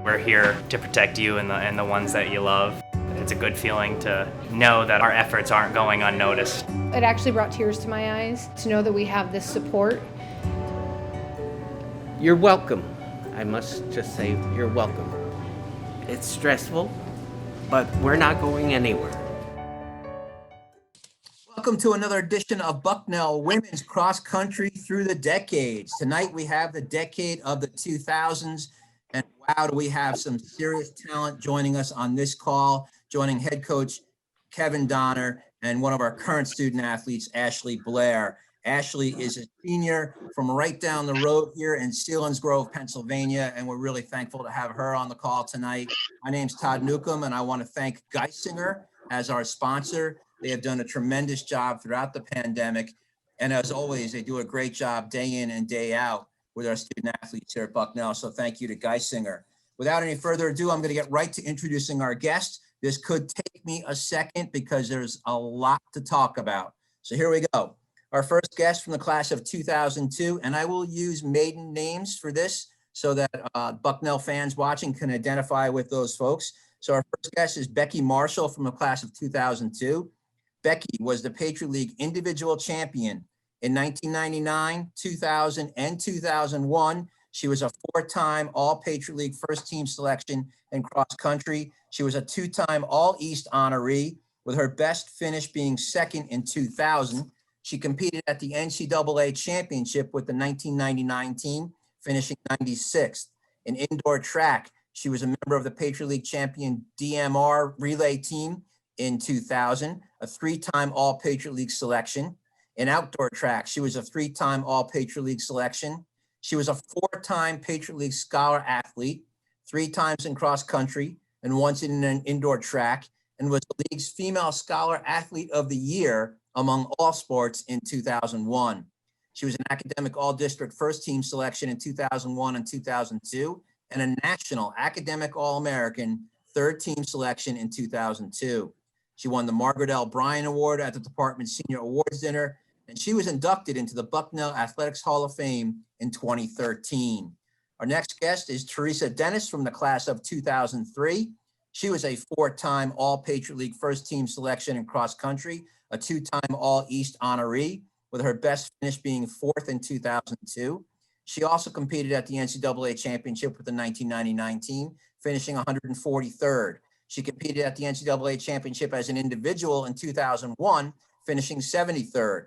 We're here to protect you and the ones that you love. It's a good feeling to know that our efforts aren't going unnoticed. It actually brought tears to my eyes to know that we have this support. You're welcome. I must just say, you're welcome. It's stressful, but we're not going anywhere. Welcome to another edition of Bucknell Women's Cross Country Through the Decades. Tonight we have the decade of the 2000s, and wow, do we have some serious talent joining us on this call, joining head coach Kevin Donner and one of our current student athletes, Ashley Blair. Ashley is a senior from right down the road here in Selinsgrove, Pennsylvania, and we're really thankful to have her on the call tonight. My name's Todd Newcomb, and I want to thank Geisinger as our sponsor. They have done a tremendous job throughout the pandemic. And as always, they do a great job day in and day out with our student athletes here at Bucknell. So thank you to Geisinger. Without any further ado, I'm going to get right to introducing our guest. This could take me a second because there's a lot to talk about. So here we go. Our first guest from the class of 2002, and I will use maiden names for this so that Bucknell fans watching can identify with those folks. So our first guest is Becky Marshall from the class of 2002. Becky was the Patriot League individual champion in 1999, 2000, and 2001. She was a four-time All-Patriot League first-team selection in cross country. She was a two-time All-East honoree, with her best finish being second in 2000. She competed at the NCAA championship with the 1999 team, finishing 96th. In indoor track, she was a member of the Patriot League champion DMR relay team in 2000, a three-time All-Patriot League selection. In outdoor track, she was a three-time All-Patriot League selection. She was a four-time Patriot League scholar athlete, three times in cross country, and once in an indoor track, and was the league's female scholar athlete of the year among all sports in 2001. She was an academic all-district first-team selection in 2001 and 2002, and a national academic all-American third-team selection in 2002. She won the Margaret L. Bryan Award at the department's senior awards dinner, and she was inducted into the Bucknell Athletics Hall of Fame in 2013. Our next guest is Teresa Dennis from the class of 2003. She was a four-time All-Patriot League first-team selection in cross country, a two-time All-East honoree, with her best finish being fourth in 2002. She also competed at the NCAA championship with the 1999 team, finishing 143rd. She competed at the NCAA championship as an individual in 2001, finishing 73rd.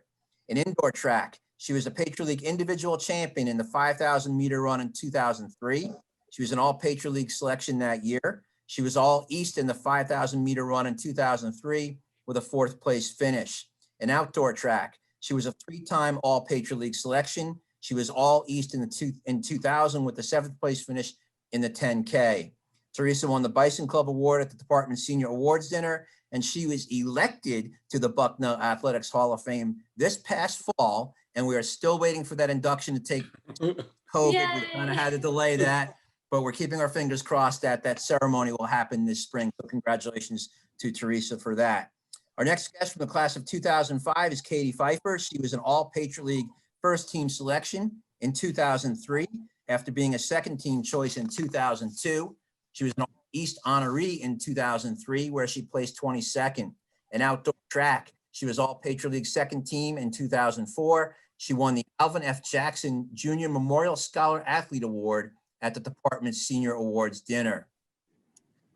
In indoor track, she was a Patriot League individual champion in the 5,000 meter run in 2003. She was an All-Patriot League selection that year. She was All-East in the 5,000 meter run in 2003 with a fourth place finish. In outdoor track, she was a three-time All-Patriot League selection. She was All-East in 2000 with the seventh place finish in the 10K. Teresa won the Bison Club Award at the department's senior awards dinner, and she was elected to the Bucknell Athletics Hall of Fame this past fall, and we are still waiting for that induction to take COVID. Yay! We kind of had to delay that, but we're keeping our fingers crossed that that ceremony will happen this spring. So congratulations to Teresa for that. Our next guest from the class of 2005 is Katie Pfeiffer. She was an All-Patriot League first-team selection in 2003 after being a second-team choice in 2002. She was an All-East honoree in 2003, where she placed 22nd. In outdoor track, she was All-Patriot League second team in 2004. She won the Alvin F. Jackson Junior Memorial Scholar Athlete Award at the department's senior awards dinner.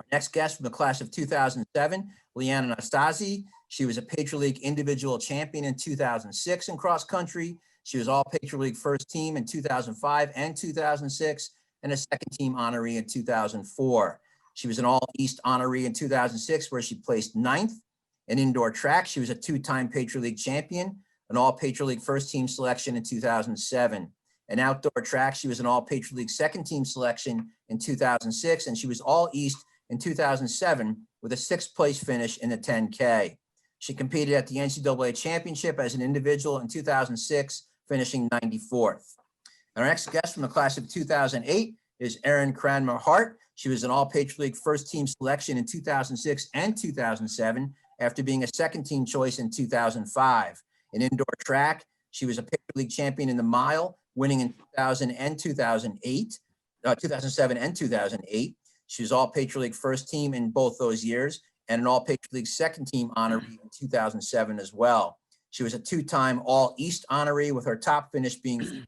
Our next guest from the class of 2007, Leanna Nastasi. She was a Patriot League individual champion in 2006 in cross country. She was All-Patriot League first team in 2005 and 2006, and a second team honoree in 2004. She was an All-East honoree in 2006, where she placed ninth. In indoor track, she was a two-time Patriot League champion, an All-Patriot League first team selection in 2007. In outdoor track, she was an All-Patriot League second team selection in 2006, and she was All-East in 2007 with a sixth place finish in the 10K. She competed at the NCAA championship as an individual in 2006, finishing 94th. Our next guest from the class of 2008 is Erin Cranmer Hart. She was an All-Patriot League first-team selection in 2006 and 2007 after being a second-team choice in 2005. In indoor track, she was a Patriot League champion in the mile, winning in 2007 and 2008. She was all Patriot League first team in both those years and an all Patriot League second team honoree in 2007 as well. She was a two-time All East honoree with her top finish being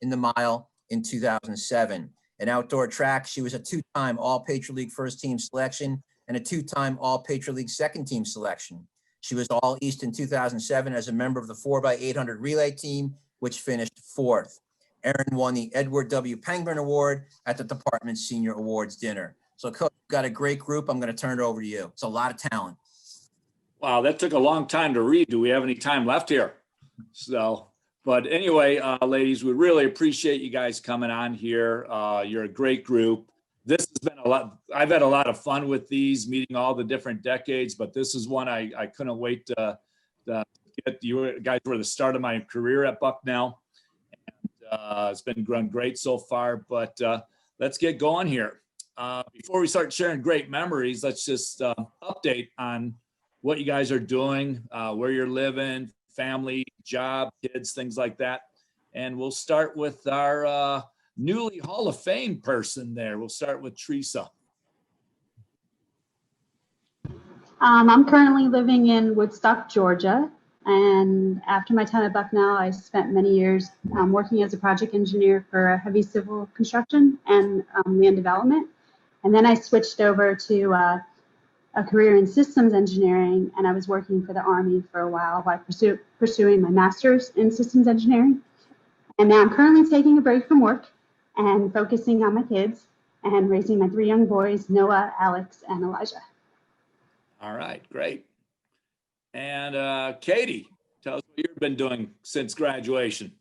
in the mile in 2007. In outdoor track, she was a two-time All Patriot League first team selection and a two-time All Patriot League second team selection. She was All East in 2007 as a member of the 4x800 relay team, which finished fourth. Erin won the Edward W. Pangburn Award at the department's Senior Awards dinner. So, Coach, you've got a great group. I'm going to turn it over to you. It's a lot of talent. Wow, that took a long time to read. Do we have any time left here? So, but anyway, ladies, we really appreciate you guys coming on here. You're a great group. This has been a lot. I've had a lot of fun with these, meeting all the different decades, but this is one I couldn't wait to get. You guys were the start of my career at Bucknell. And, it's been going great so far, but let's get going here. Before we start sharing great memories, let's just update on what you guys are doing, where you're living, family, job, kids, things like that. And we'll start with our newly Hall of Fame person there. We'll start with Teresa. I'm currently living in Woodstock, Georgia. And after my time at Bucknell, I spent many years working as a project engineer for heavy civil construction and land development. And then I switched over to a career in systems engineering, and I was working for the Army for a while pursuing my master's in systems engineering. And now I'm currently taking a break from work and focusing on my kids and raising my 3 young boys, Noah, Alex, and Elijah. All right, great. And Katie, tell us what you've been doing since graduation.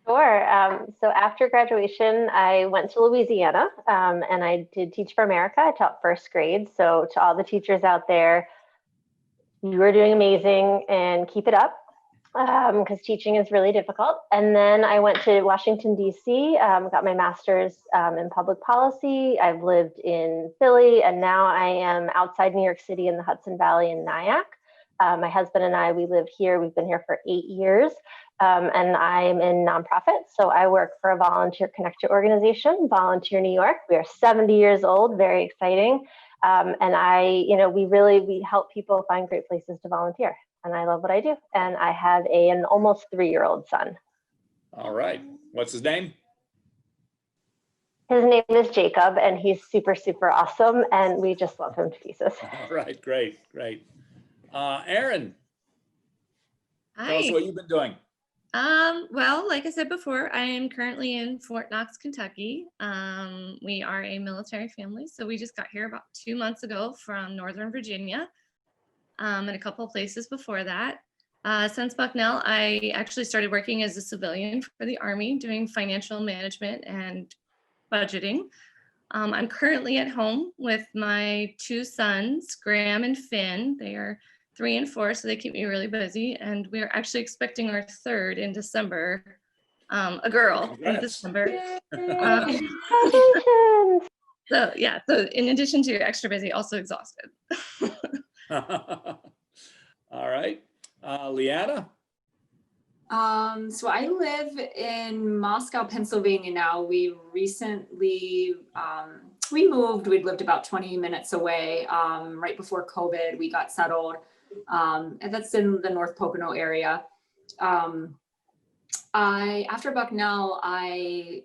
Sure. So after graduation, I went to Louisiana and I did Teach for America. I taught first grade. So to all the teachers out there, you are doing amazing and keep it up because teaching is really difficult. And then I went to Washington, D.C., got my master's in public policy. I've lived in Philly, and now I am outside New York City in the Hudson Valley in Nyack. My husband and I, we live here. We've been here for 8 years. And I'm in nonprofit. So I work for a volunteer connected organization, Volunteer New York. We are 70 years old, very exciting. And we help people find great places to volunteer. And I love what I do. And I have an almost 3-year-old son. All right. What's his name? His name is Jacob, and he's super, super awesome. And we just love him to pieces. All right. Great. Great. Erin, Hi. tell us what you've been doing. Well, like I said before, I am currently in Fort Knox, Kentucky. We are a military family, so we just got here about 2 months ago from Northern Virginia, and a couple of places before that. Since Bucknell, I actually started working as a civilian for the Army, doing financial management and budgeting. I'm currently at home with my 2 sons, Graham and Finn. They are 3 and 4, so they keep me really busy. And we're actually expecting our 3rd in December, a girl. Congrats. In December. Congratulations. So yeah, so in addition to extra busy, also exhausted. All right. Leanna? So I live in Moscow, Pennsylvania now. We recently, we moved. We'd lived about 20 minutes away. Right before COVID, we got settled. And that's in the North Pocono area. After Bucknell, I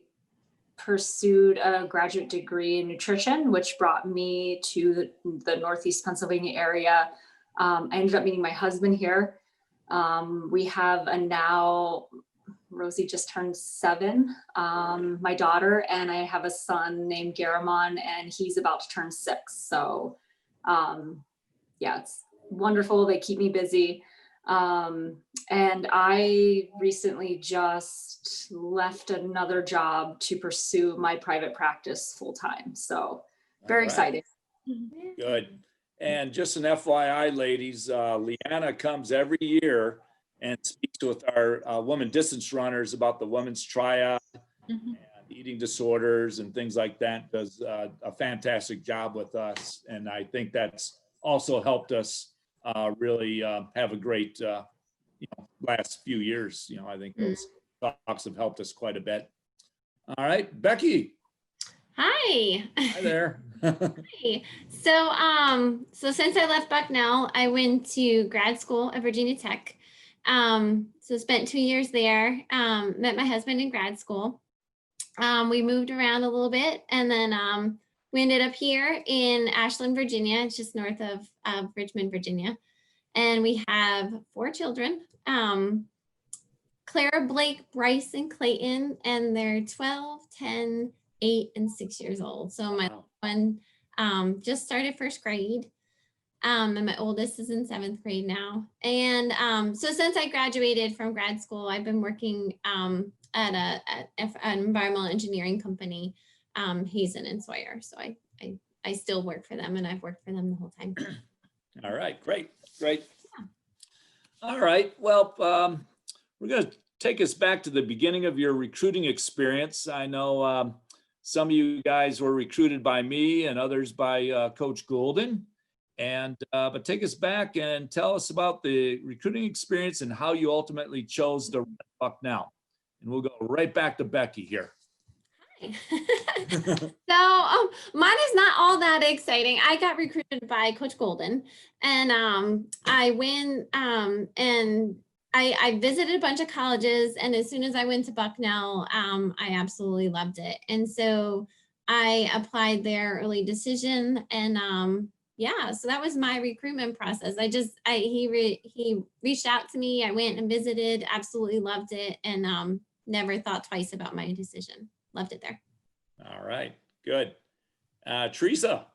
pursued a graduate degree in nutrition, which brought me to the Northeast Pennsylvania area. I ended up meeting my husband here. We have now, Rosie just turned 7, my daughter, and I have a son named Garamon, and he's about to turn 6. So yeah, it's wonderful. They keep me busy. And I recently just left another job to pursue my private practice full time. So very excited. Good. And just an FYI, ladies, Leanna comes every year and speaks with our women distance runners about the women's triad and eating disorders and things like that. Does a fantastic job with us. And I think that's also helped us really have a great last few years. I think those talks have helped us quite a bit. All right, Becky. Hi. Hi there. Hey, so since I left Bucknell, I went to grad school at Virginia Tech. So spent 2 years there. Met my husband in grad school. We moved around a little bit, and then we ended up here in Ashland, Virginia. It's just north of Richmond, Virginia, and we have 4 children. Clara, Blake, Bryce, and Clayton, and they're 12, 10, 8, and 6 years old. So my one just started first grade, and my oldest is in 7th grade now. And so since I graduated from grad school, I've been working at an environmental engineering company, Hazen and Sawyer. So I still work for them, and I've worked for them the whole time. All right, great. Yeah. All right, well, we're going to take us back to the beginning of your recruiting experience. I know some of you guys were recruited by me and others by Coach Golden. But take us back and tell us about the recruiting experience and how you ultimately chose to run Bucknell. And we'll go right back to Becky here. So mine is not all that exciting. I got recruited by Coach Golden, and I went and I visited a bunch of colleges, and as soon as I went to Bucknell, I absolutely loved it. And so I applied there, early decision, and yeah, so that was my recruitment process. He reached out to me. I went and visited, absolutely loved it, and never thought twice about my decision. Loved it there. All right, good. Teresa.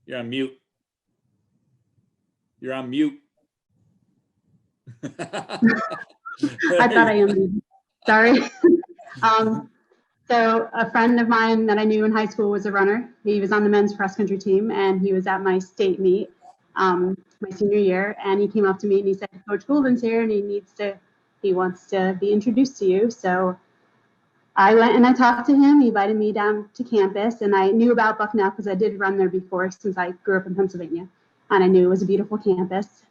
You're on mute. You're on mute. I thought I am. Sorry. So a friend of mine that I knew in high school was a runner. He was on the men's cross country team, and he was at my state meet my senior year. And he came up to me and he said, "Coach Golden's here, and he wants to be introduced to you." So I went and I talked to him. He invited me down to campus, and I knew about Bucknell because I did run there before, since I grew up in Pennsylvania, and I knew it was a beautiful campus.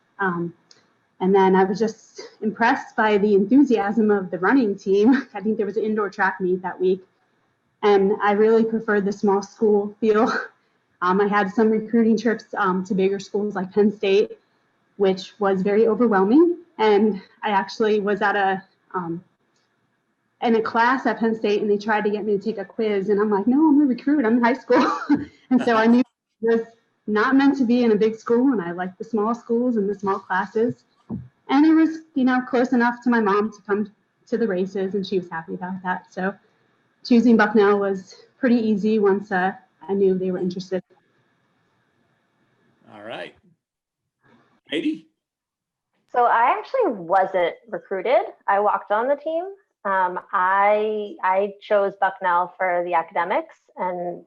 And then I was just impressed by the enthusiasm of the running team. I think there was an indoor track meet that week, and I really preferred the small school feel. I had some recruiting trips to bigger schools like Penn State, which was very overwhelming. And I actually was at in a class at Penn State, and they tried to get me to take a quiz, and I'm like, no, I'm a recruit, I'm in high school. And so I knew it was not meant to be in a big school, and I liked the small schools and the small classes. And it was, close enough to my mom to come to the races, and she was happy about that. So choosing Bucknell was pretty easy once I knew they were interested. All right. Katie? So I actually wasn't recruited. I walked on the team. I chose Bucknell for the academics, and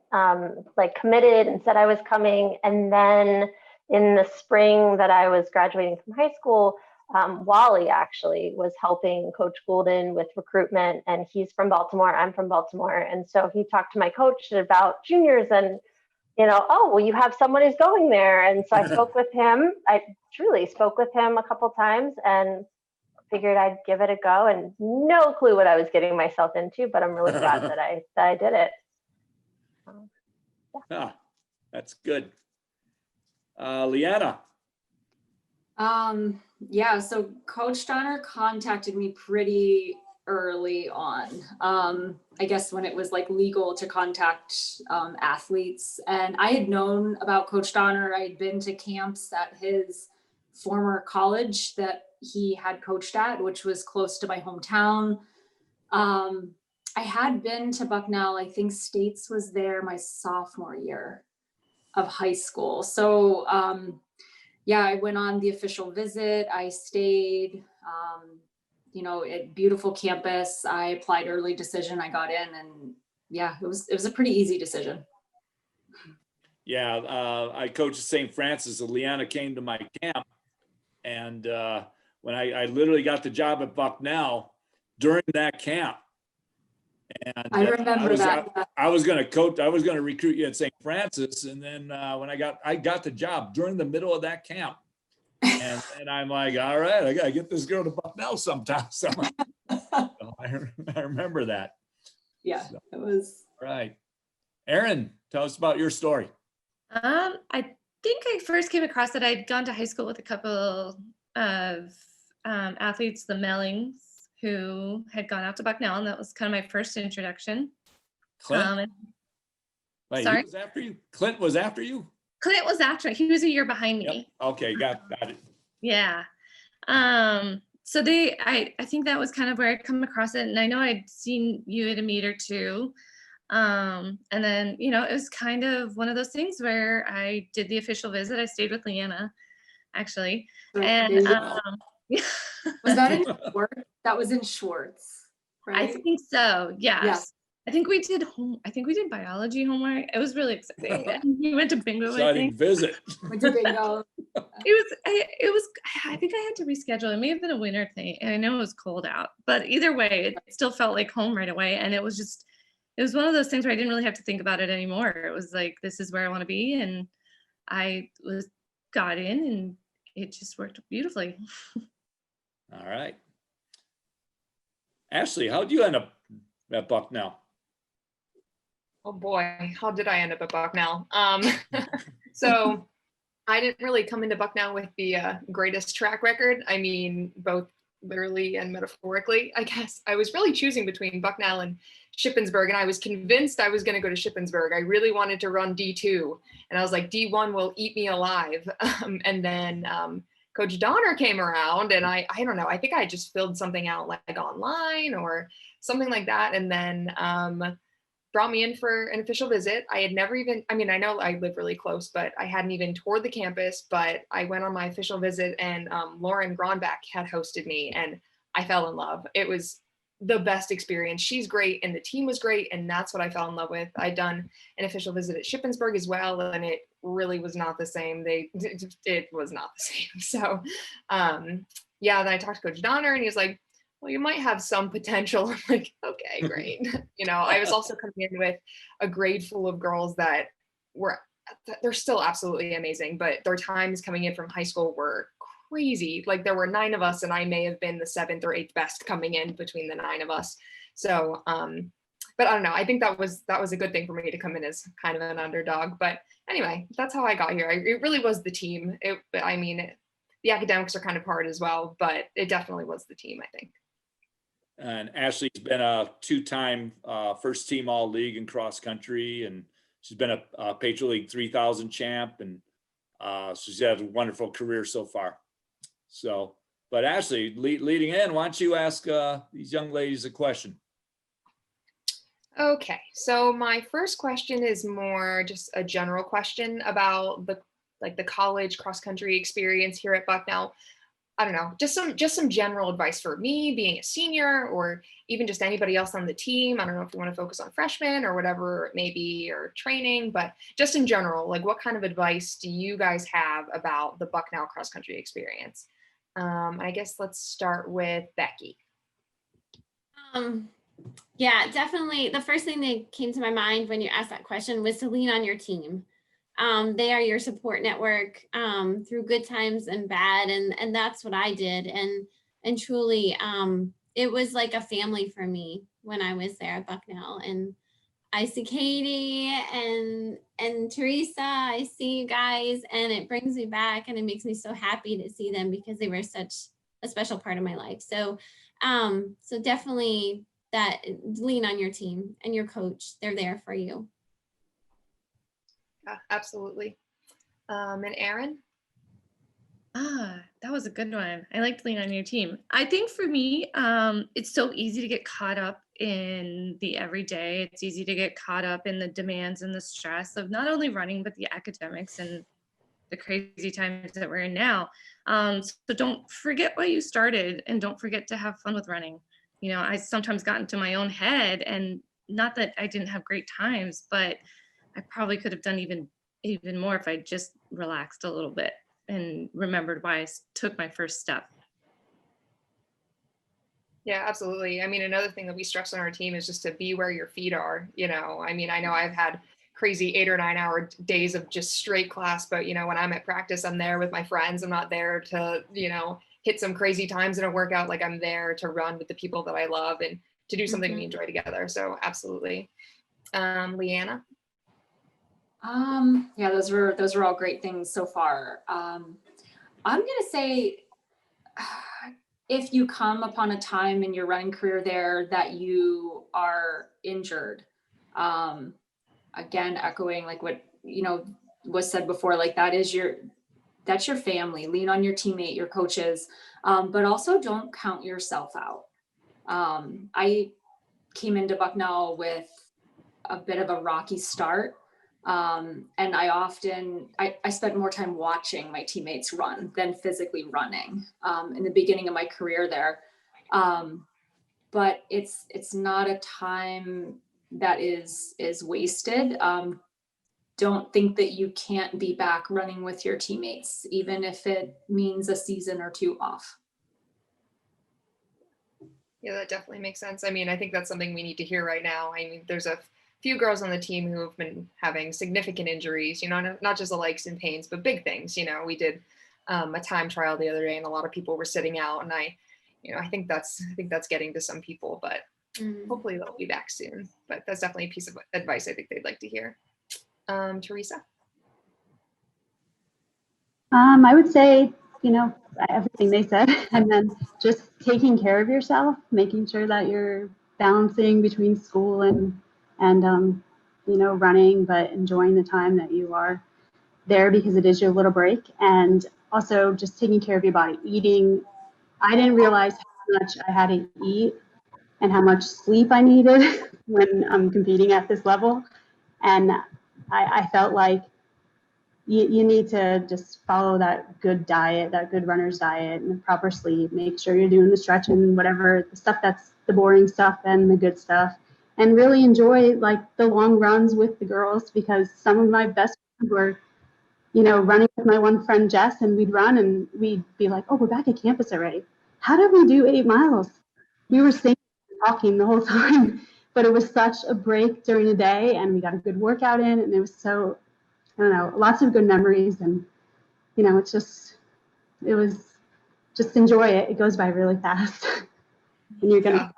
committed and said I was coming. And then in the spring that I was graduating from high school, Wally actually was helping Coach Golden with recruitment, and he's from Baltimore, I'm from Baltimore. And so he talked to my coach about juniors, and oh, well, you have someone who's going there. And so I spoke with him. I truly spoke with him a couple times and figured I'd give it a go, and no clue what I was getting myself into, but I'm really glad that I did it. Yeah, that's good. Leanna. Yeah, so Coach Donner contacted me pretty early on. I guess when it was legal to contact athletes. And I had known about Coach Donner. I had been to camps at his former college that he had coached at, which was close to my hometown. I had been to Bucknell. I think States was there my sophomore year of high school. So yeah, I went on the official visit. I stayed, beautiful campus. I applied early decision. I got in, and yeah, it was a pretty easy decision. Yeah, I coached at St. Francis, and Leanna came to my camp, and when I literally got the job at Bucknell during that camp. And I remember that. I was going to coach. I was going to recruit you at St. Francis, and then when I got the job during the middle of that camp, and I'm like, all right, I got to get this girl to Bucknell sometime. So I remember that. Yeah, So, it was. right. Erin, tell us about your story. I think I first came across it. I'd gone to high school with a couple of athletes, the Mellings, who had gone out to Bucknell, and that was kind of my first introduction. Clint? And Wait, sorry? he was after you? Clint was after you? Clint was after. He was a year behind Yep. me. Okay, got it. Yeah. So I think that was kind of where I'd come across it. And I know I'd seen you at a meet or two. And then, you know, it was kind of one of those things where I did the official visit. I stayed with Leanna, actually. And Was that in Schwartz? That was in Schwartz, I right? think so, yes. Yeah. I think we did biology homework. It was really exciting. And we went to bingo, I Exciting think. visit. Went to bingo. I think I had to reschedule. It may have been a winter thing, and I know it was cold out, but either way, it still felt like home right away. And it was one of those things where I didn't really have to think about it anymore. It was like, this is where I want to be. And I got in, and it just worked beautifully. All right. Ashley, how'd you end up at Bucknell? Oh boy, how did I end up at Bucknell? So I didn't really come into Bucknell with the greatest track record. I mean, both literally and metaphorically, I guess. I was really choosing between Bucknell and Shippensburg, and I was convinced I was going to go to Shippensburg. I really wanted to run D2, and I was like, D1 will eat me alive. And then Coach Donner came around, and I don't know, I think I just filled something out like online or something like that, and then brought me in for an official visit. I had never even, I mean, I know I live really close, but I hadn't even toured the campus, but I went on my official visit, and Lauren Gronbach had hosted me, and I fell in love. It was the best experience. She's great, and the team was great, and that's what I fell in love with. I'd done an official visit at Shippensburg as well, and it really was not the same. It was not the same. So yeah, then I talked to Coach Donner, and he was like, well, you might have some potential. I'm like, okay, great. You know, I was also coming in with a grade full of girls that they're still absolutely amazing, but their times coming in from high school were crazy. Like, there were 9 of us, and I may have been the 7th or 8th best coming in between the 9 of us. So, but I don't know. I think that was a good thing for me to come in as kind of an underdog. But anyway, that's how I got here. It really was the team. The academics are kind of hard as well, but it definitely was the team, I think. And Ashley's been a 2-time first team all league in cross country, and she's been a Patriot League 3000 champ, and she's had a wonderful career so far. So, but Ashley, leading in, why don't you ask these young ladies a question? Okay, so my first question is more just a general question about the college cross country experience here at Bucknell. I don't know, just some general advice for me being a senior, or even just anybody else on the team. I don't know if you want to focus on freshmen or whatever it may be, or training, but just in general, like, what kind of advice do you guys have about the Bucknell cross country experience? I guess let's start with Becky. Yeah, definitely. The first thing that came to my mind when you asked that question was to lean on your team. They are your support network through good times and bad, and that's what I did. And truly, it was like a family for me when I was there at Bucknell. And I see Katie and Teresa. I see you guys, and it brings me back, and it makes me so happy to see them because they were such a special part of my life. So, so definitely that lean on your team and your coach. They're there for you. Yeah, absolutely. And Erin? That was a good one. I like to lean on your team. I think for me, it's so easy to get caught up in the everyday. It's easy to get caught up in the demands and the stress of not only running, but the academics and the crazy times that we're in now. So don't forget why you started, and don't forget to have fun with running. You know, I sometimes got into my own head, and not that I didn't have great times, but I probably could have done even more if I just relaxed a little bit and remembered why I took my first step. Yeah, absolutely. I mean, another thing that we stress on our team is just to be where your feet are. You know, I mean, I know I've had crazy 8 or 9 hour days of just straight class, but you know, when I'm at practice, I'm there with my friends. I'm not there to, you know, hit some crazy times in a workout. Like, I'm there to run with the people that I love and to do something we enjoy together. So absolutely. Leanna? Yeah, those were all great things so far. I'm gonna say, if you come upon a time in your running career there that you are injured, again, echoing like what, was said before, like that's your family. Lean on your teammate, your coaches, but also don't count yourself out. I came into Bucknell with a bit of a rocky start. And I spent more time watching my teammates run than physically running in the beginning of my career there. But it's not a time that is wasted. Don't think that you can't be back running with your teammates, even if it means a season or two off. Yeah, that definitely makes sense. I mean, I think that's something we need to hear right now. I mean, there's a few girls on the team who have been having significant injuries, not just the likes and pains, but big things. We did a time trial the other day and a lot of people were sitting out, and I think that's getting to some people, but hopefully they'll be back soon. But that's definitely a piece of advice I think they'd like to hear. Teresa? I would say, everything they said, and then just taking care of yourself, making sure that you're balancing between school and running, but enjoying the time that you are there because it is your little break. And also just taking care of your body, eating. I didn't realize how much I had to eat and how much sleep I needed when I'm competing at this level. And I felt like you need to just follow that good diet, that good runner's diet, and proper sleep. Make sure you're doing the stretching, whatever, the stuff that's the boring stuff and the good stuff. And really enjoy like the long runs with the girls, because some of my best friends were, running with my one friend Jess, and we'd run and we'd be like, oh, we're back at campus already. How did we do 8 miles? We were singing and talking the whole time, but it was such a break during the day, and we got a good workout in, and it was so, I don't know, lots of good memories. And, it was just enjoy it. It goes by really fast. And you're going to,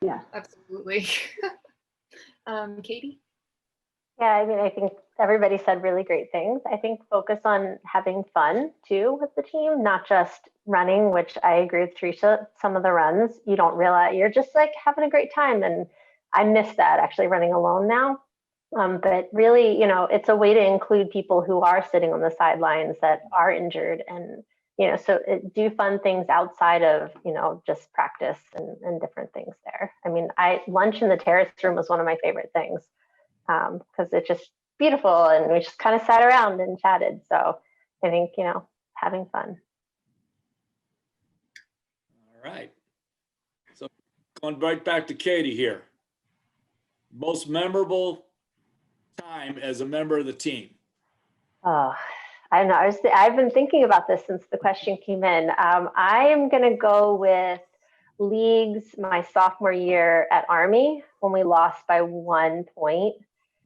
yeah. Absolutely. Katie? Yeah, I mean, I think everybody said really great things. I think focus on having fun too with the team, not just running, which I agree with Teresa. Some of the runs, you don't realize, you're just like having a great time. And I miss that actually running alone now. But really, it's a way to include people who are sitting on the sidelines that are injured, and, so do fun things outside of, just practice and different things there. I mean, lunch in the terrace room was one of my favorite things, because it's just beautiful, and we just kind of sat around and chatted. So I think, having fun. All right. So going right back to Katie here. Most memorable time as a member of the team? Oh, I don't know. I've been thinking about this since the question came in. I am going to go with leagues my sophomore year at Army when we lost by 1 point.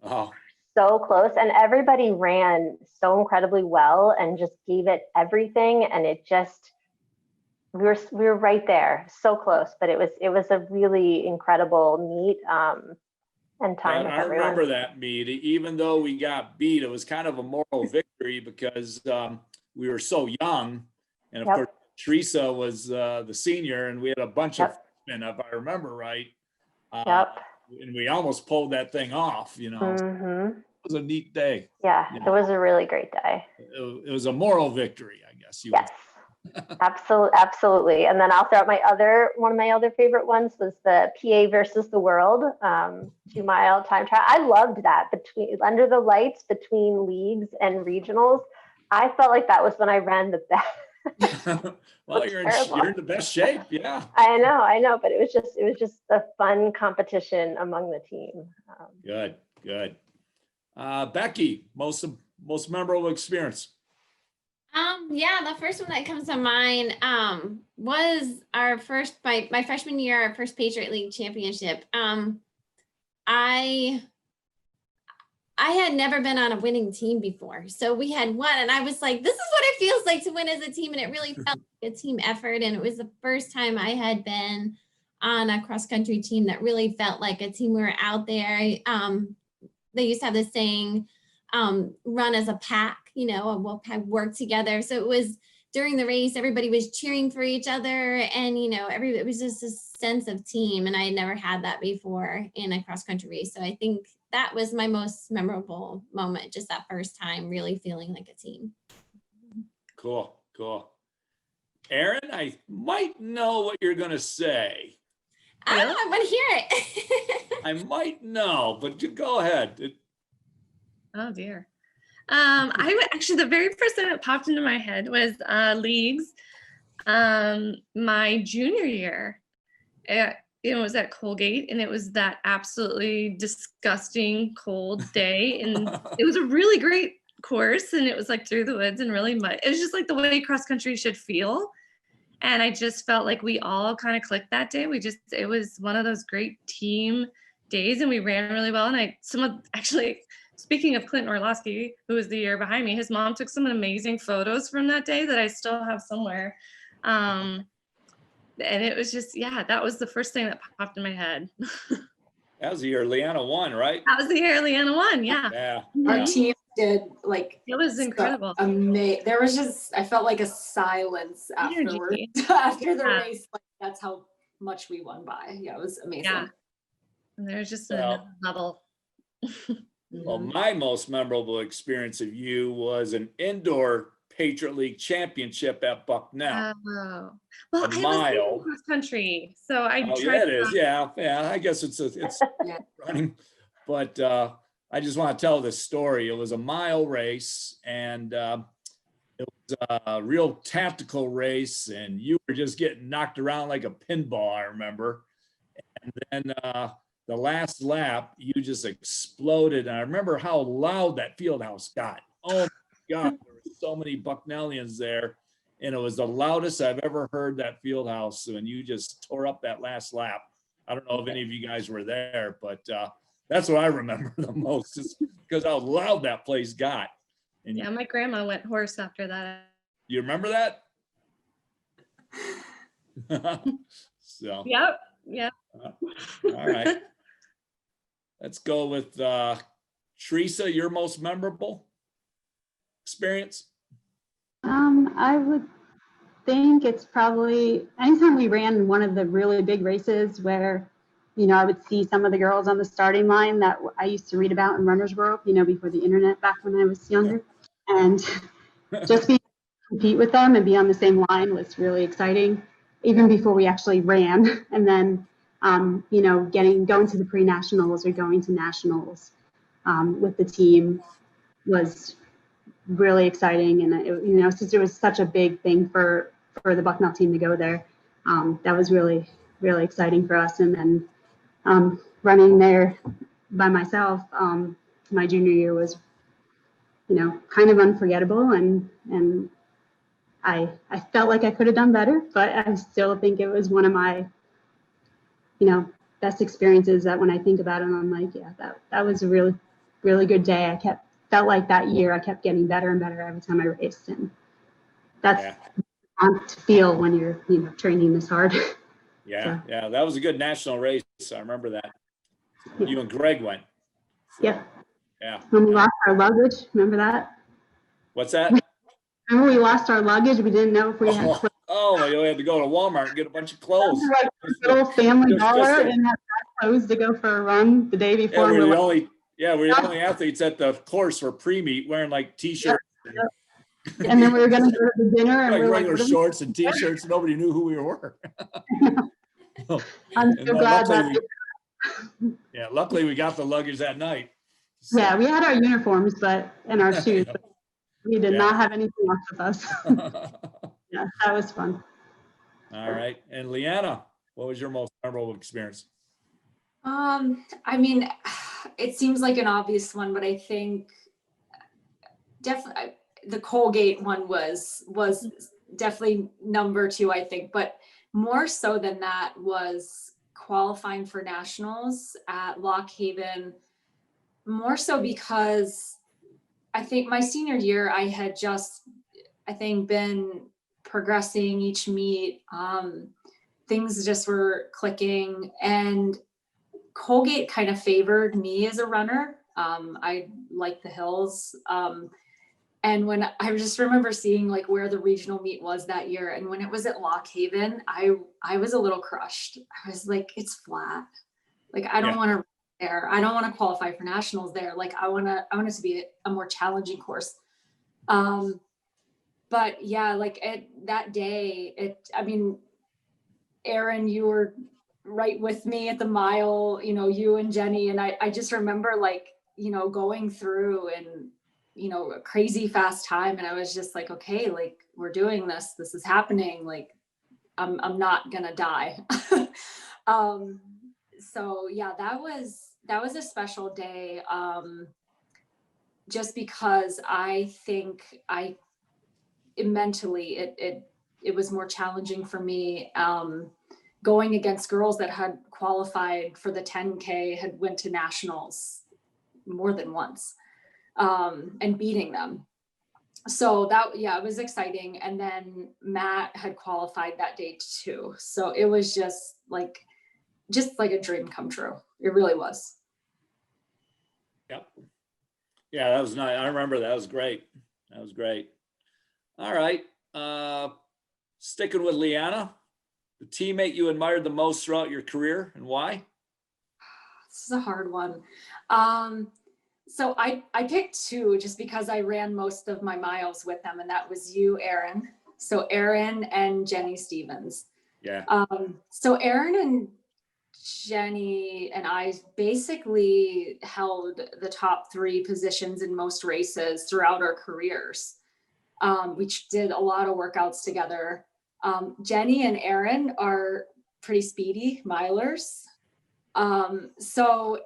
Oh, so close, and everybody ran so incredibly well and just gave it everything, and it just we were right there, so close, but it was a really incredible meet and time with I everyone. remember that meet. Even though we got beat, it was kind of a moral victory because we were so young, and of course Teresa was the senior, and we had a bunch of freshmen, if I remember right. And we almost pulled that thing off, Mm-hmm. It was a neat day. Yeah, it was a really great day. It was a moral victory, I guess. Yes, absolutely. And then I'll throw out one of my other favorite ones was the PA versus the world 2-mile time trial. I loved that, under the lights between leagues and regionals. I felt like that was when I ran the best. Well, you're in the best shape. Yeah. I know, but it was just a fun competition among the team. Good. Becky, most memorable experience. Yeah, the first one that comes to mind was our first, my freshman year, our first Patriot League championship. I had never been on a winning team before. So we had won, and I was like, this is what it feels like to win as a team. And it really felt like a team effort. And it was the first time I had been on a cross country team that really felt like a team. We were out there. They used to have this saying, run as a pack, you know, and we'll work together. So it was during the race, everybody was cheering for each other, and you know, it was just a sense of team, and I had never had that before in a cross country race. So I think that was my most memorable moment, just that first time really feeling like a team. Cool. Erin, I might know what you're going to say. I want to hear it. I might know, but go ahead. Oh dear. Actually, the very first thing that popped into my head was leagues. My junior year, it was at Colgate, and it was that absolutely disgusting cold day, and it was a really great course, and it was like through the woods and really mud. It was just like the way cross country should feel. And I just felt like we all kind of clicked that day. It was one of those great team days, and we ran really well. And actually, speaking of Clinton Orlowski, who was the year behind me, his mom took some amazing photos from that day that I still have somewhere. And it was just, that was the first thing that popped in my head. That was the year Leanna won, right? That was the year Leanna won, yeah. Yeah. Our team did like, it was incredible. There was just, I felt like a silence afterwards. After the race, like that's how much we won by. Yeah, it was amazing. Yeah. And there's just another level. Well, my most memorable experience of you was an indoor Patriot League championship at Bucknell. Oh, well, a mile. Cross country, so I tried. Yeah, it is. Yeah. I guess it's running, but I just want to tell this story. It was a mile race, and it was a real tactical race, and you were just getting knocked around like a pinball, I remember. And then the last lap, you just exploded, and I remember how loud that field house got. Oh my God, there were so many Bucknellians there, and it was the loudest I've ever heard that field house, and you just tore up that last lap. I don't know if any of you guys were there, but that's what I remember the most, is because how loud that place got. And my grandma went hoarse after that. you remember that? So. Yep. All right. Let's go with Teresa, your most memorable experience? I would think it's probably anytime we ran one of the really big races where, you know, I would see some of the girls on the starting line that I used to read about in Runner's World, you know, before the internet, back when I was younger. And just be compete with them and be on the same line was really exciting, even before we actually ran. And then, you know, going to the pre-nationals or going to nationals with the team was really exciting. And it, you know, since it was such a big thing for the Bucknell team to go there, that was really, really exciting for us. And then running there by myself, my junior year was, you know, kind of unforgettable. And I felt like I could have done better, but I still think it was one of my, you know, best experiences that when I think about it, I'm like, yeah, that was a really, really good day. Felt like that year I kept getting better and better every time I raced, and that's fun to feel when you're, you know, training this hard. Yeah, that was a good national race. I remember that. You and Greg went. Yeah. Yeah. When we lost our luggage, remember that? What's that? Remember we lost our luggage? We didn't know if we had clothes. Oh, you had to go to Walmart and get a bunch of clothes. Like a little family dollar and have clothes to go for a run the day before. Yeah, we're the only athletes at the course for pre-meet wearing like t-shirts. Yeah. And then we were going to go to the dinner and like we were regular shorts and t-shirts. Nobody knew who we were. I'm so glad that. Luckily we got the luggage that night. So. Yeah, we had our uniforms, and our shoes. But we did not have anything else with us. Yeah, that was fun. All right. And Leanna, what was your most memorable experience? I mean, it seems like an obvious one, but I think definitely the Colgate one was definitely number 2, I think, but more so than that was qualifying for nationals at Lock Haven, more so because I think my senior year, I had just, been progressing each meet. things just were clicking, and Colgate kind of favored me as a runner. I like the hills. And when I just remember seeing like where the regional meet was that year, and when it was at Lock Haven, I was a little crushed. I was like, it's flat. Like, I don't want to run there. I don't want to qualify for nationals there. Like, I want it to be a more challenging course. But yeah, like that day, I mean, Erin, you were right with me at the mile, you know, you and Jenny. And I just remember like, you know, going through and, you know, a crazy fast time. And I was just like, okay, like we're doing this, this is happening. Like I'm not gonna die. So yeah, that was a special day. Just because I think mentally it was more challenging for me, going against girls that had qualified for the 10K, had went to nationals more than once, and beating them. So that, yeah, it was exciting. And then Matt had qualified that day too. So it was just like a dream come true. It really was. Yep. Yeah, that was nice. I remember that was great. That was great. All right. Sticking with Leanna, the teammate you admired the most throughout your career, and why? This is a hard one. So I picked two just because I ran most of my miles with them, and that was you, Erin. So Erin and Jenny Stevens. Yeah. So Erin and Jenny and I basically held the top 3 positions in most races throughout our careers. We did a lot of workouts together. Jenny and Erin are pretty speedy milers. So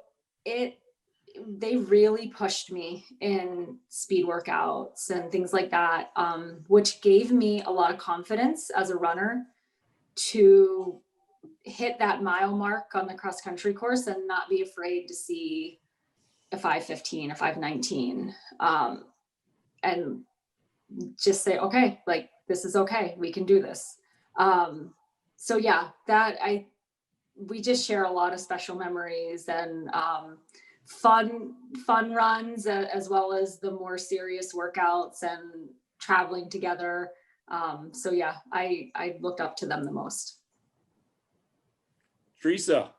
they really pushed me in speed workouts and things like that, which gave me a lot of confidence as a runner to hit that mile mark on the cross country course and not be afraid to see a 5:15, a 5:19, and just say, okay, like this is okay, we can do this. So yeah, we just share a lot of special memories and fun runs, as well as the more serious workouts and traveling together. So yeah, I looked up to them the most. Teresa.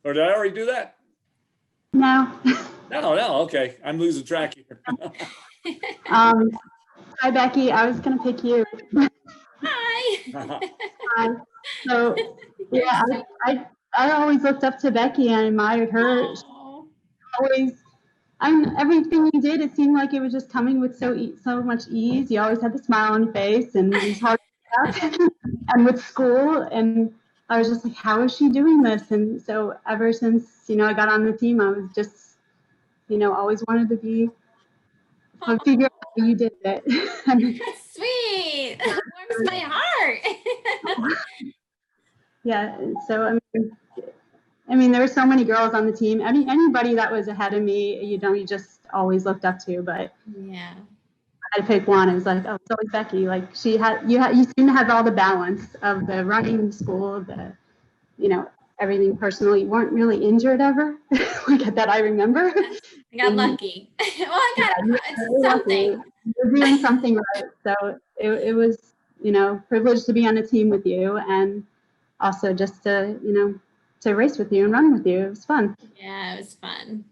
Or did I already do that? No. No, okay. I'm losing track here. Hi, Becky. I was going to pick you. Hi. Hi. So, yeah, I always looked up to Becky and admired her. Oh. Always, everything you did, it seemed like it was just coming with so much ease. You always had the smile on your face, and it was hard to and with school, and I was just like, how is she doing this? And so ever since, I got on the team, I was just, always wanted to be, figure out how you did it. Sweet. That warms my heart. Yeah. So, I mean, there were so many girls on the team. Anybody that was ahead of me, you just always looked up to, but yeah. I had to pick one. It was like, oh, it's always Becky. Like you seem to have all the balance of the running, school, the, everything personal. You weren't really injured ever, like that I remember. I got lucky. Well, it's something. You're doing something right. So it was, privileged to be on a team with you, and also just to, to race with you and run with you. It was fun. Yeah, it was fun.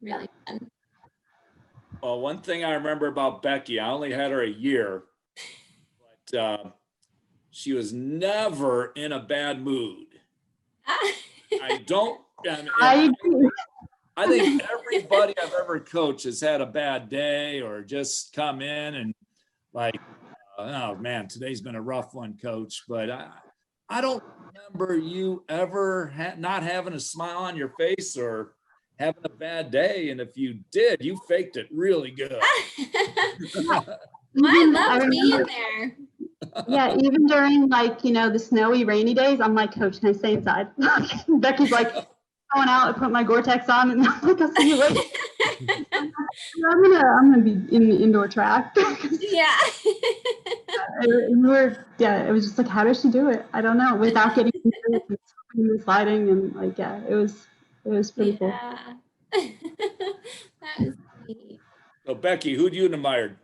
Really fun. Well, one thing I remember about Becky, I only had her a year, but she was never in a bad mood. I think everybody I've ever coached has had a bad day or just come in and like, oh man, today's been a rough one, coach. But I don't remember you ever not having a smile on your face or having a bad day. And if you did, you faked it really good. I loved being there. Yeah, even during the snowy, rainy days, I'm like, Coach, can I stay inside? Becky's like, going out, I put my Gore-Tex on, and I'm like, I'll see you later. I'm gonna be in the indoor track. Yeah. It was just like, how does she do it? I don't know, without getting injured and sliding and like, yeah, it was pretty cool. Yeah. That was sweet. So Becky, who'd you admired?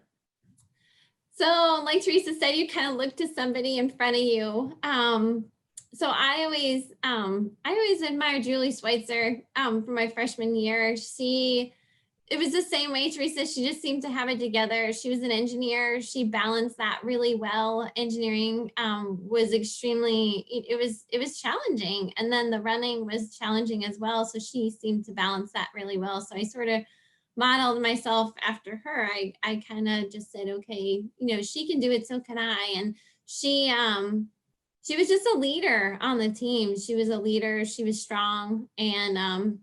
So like Teresa said, you kind of look to somebody in front of you. So I always admired Julie Schweitzer from my freshman year. It was the same way, Teresa. She just seemed to have it together. She was an engineer. She balanced that really well. Engineering was it was challenging. And then the running was challenging as well. So she seemed to balance that really well. So I sort of modeled myself after her. I kind of just said, okay, she can do it, so can I. And she was just a leader on the team. She was a leader. She was strong. And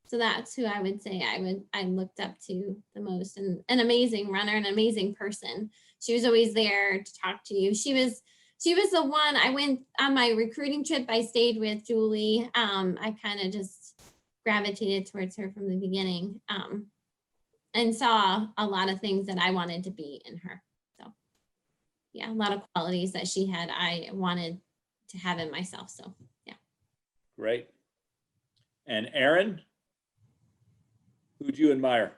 so that's who I would say I looked up to the most, and an amazing runner, an amazing person. She was always there to talk to you. She was the one. I went on my recruiting trip. I stayed with Julie. I kind of just gravitated towards her from the beginning, and saw a lot of things that I wanted to be in her. So yeah, a lot of qualities that she had, I wanted to have in myself. So yeah. Great. And Erin? Who'd you admire?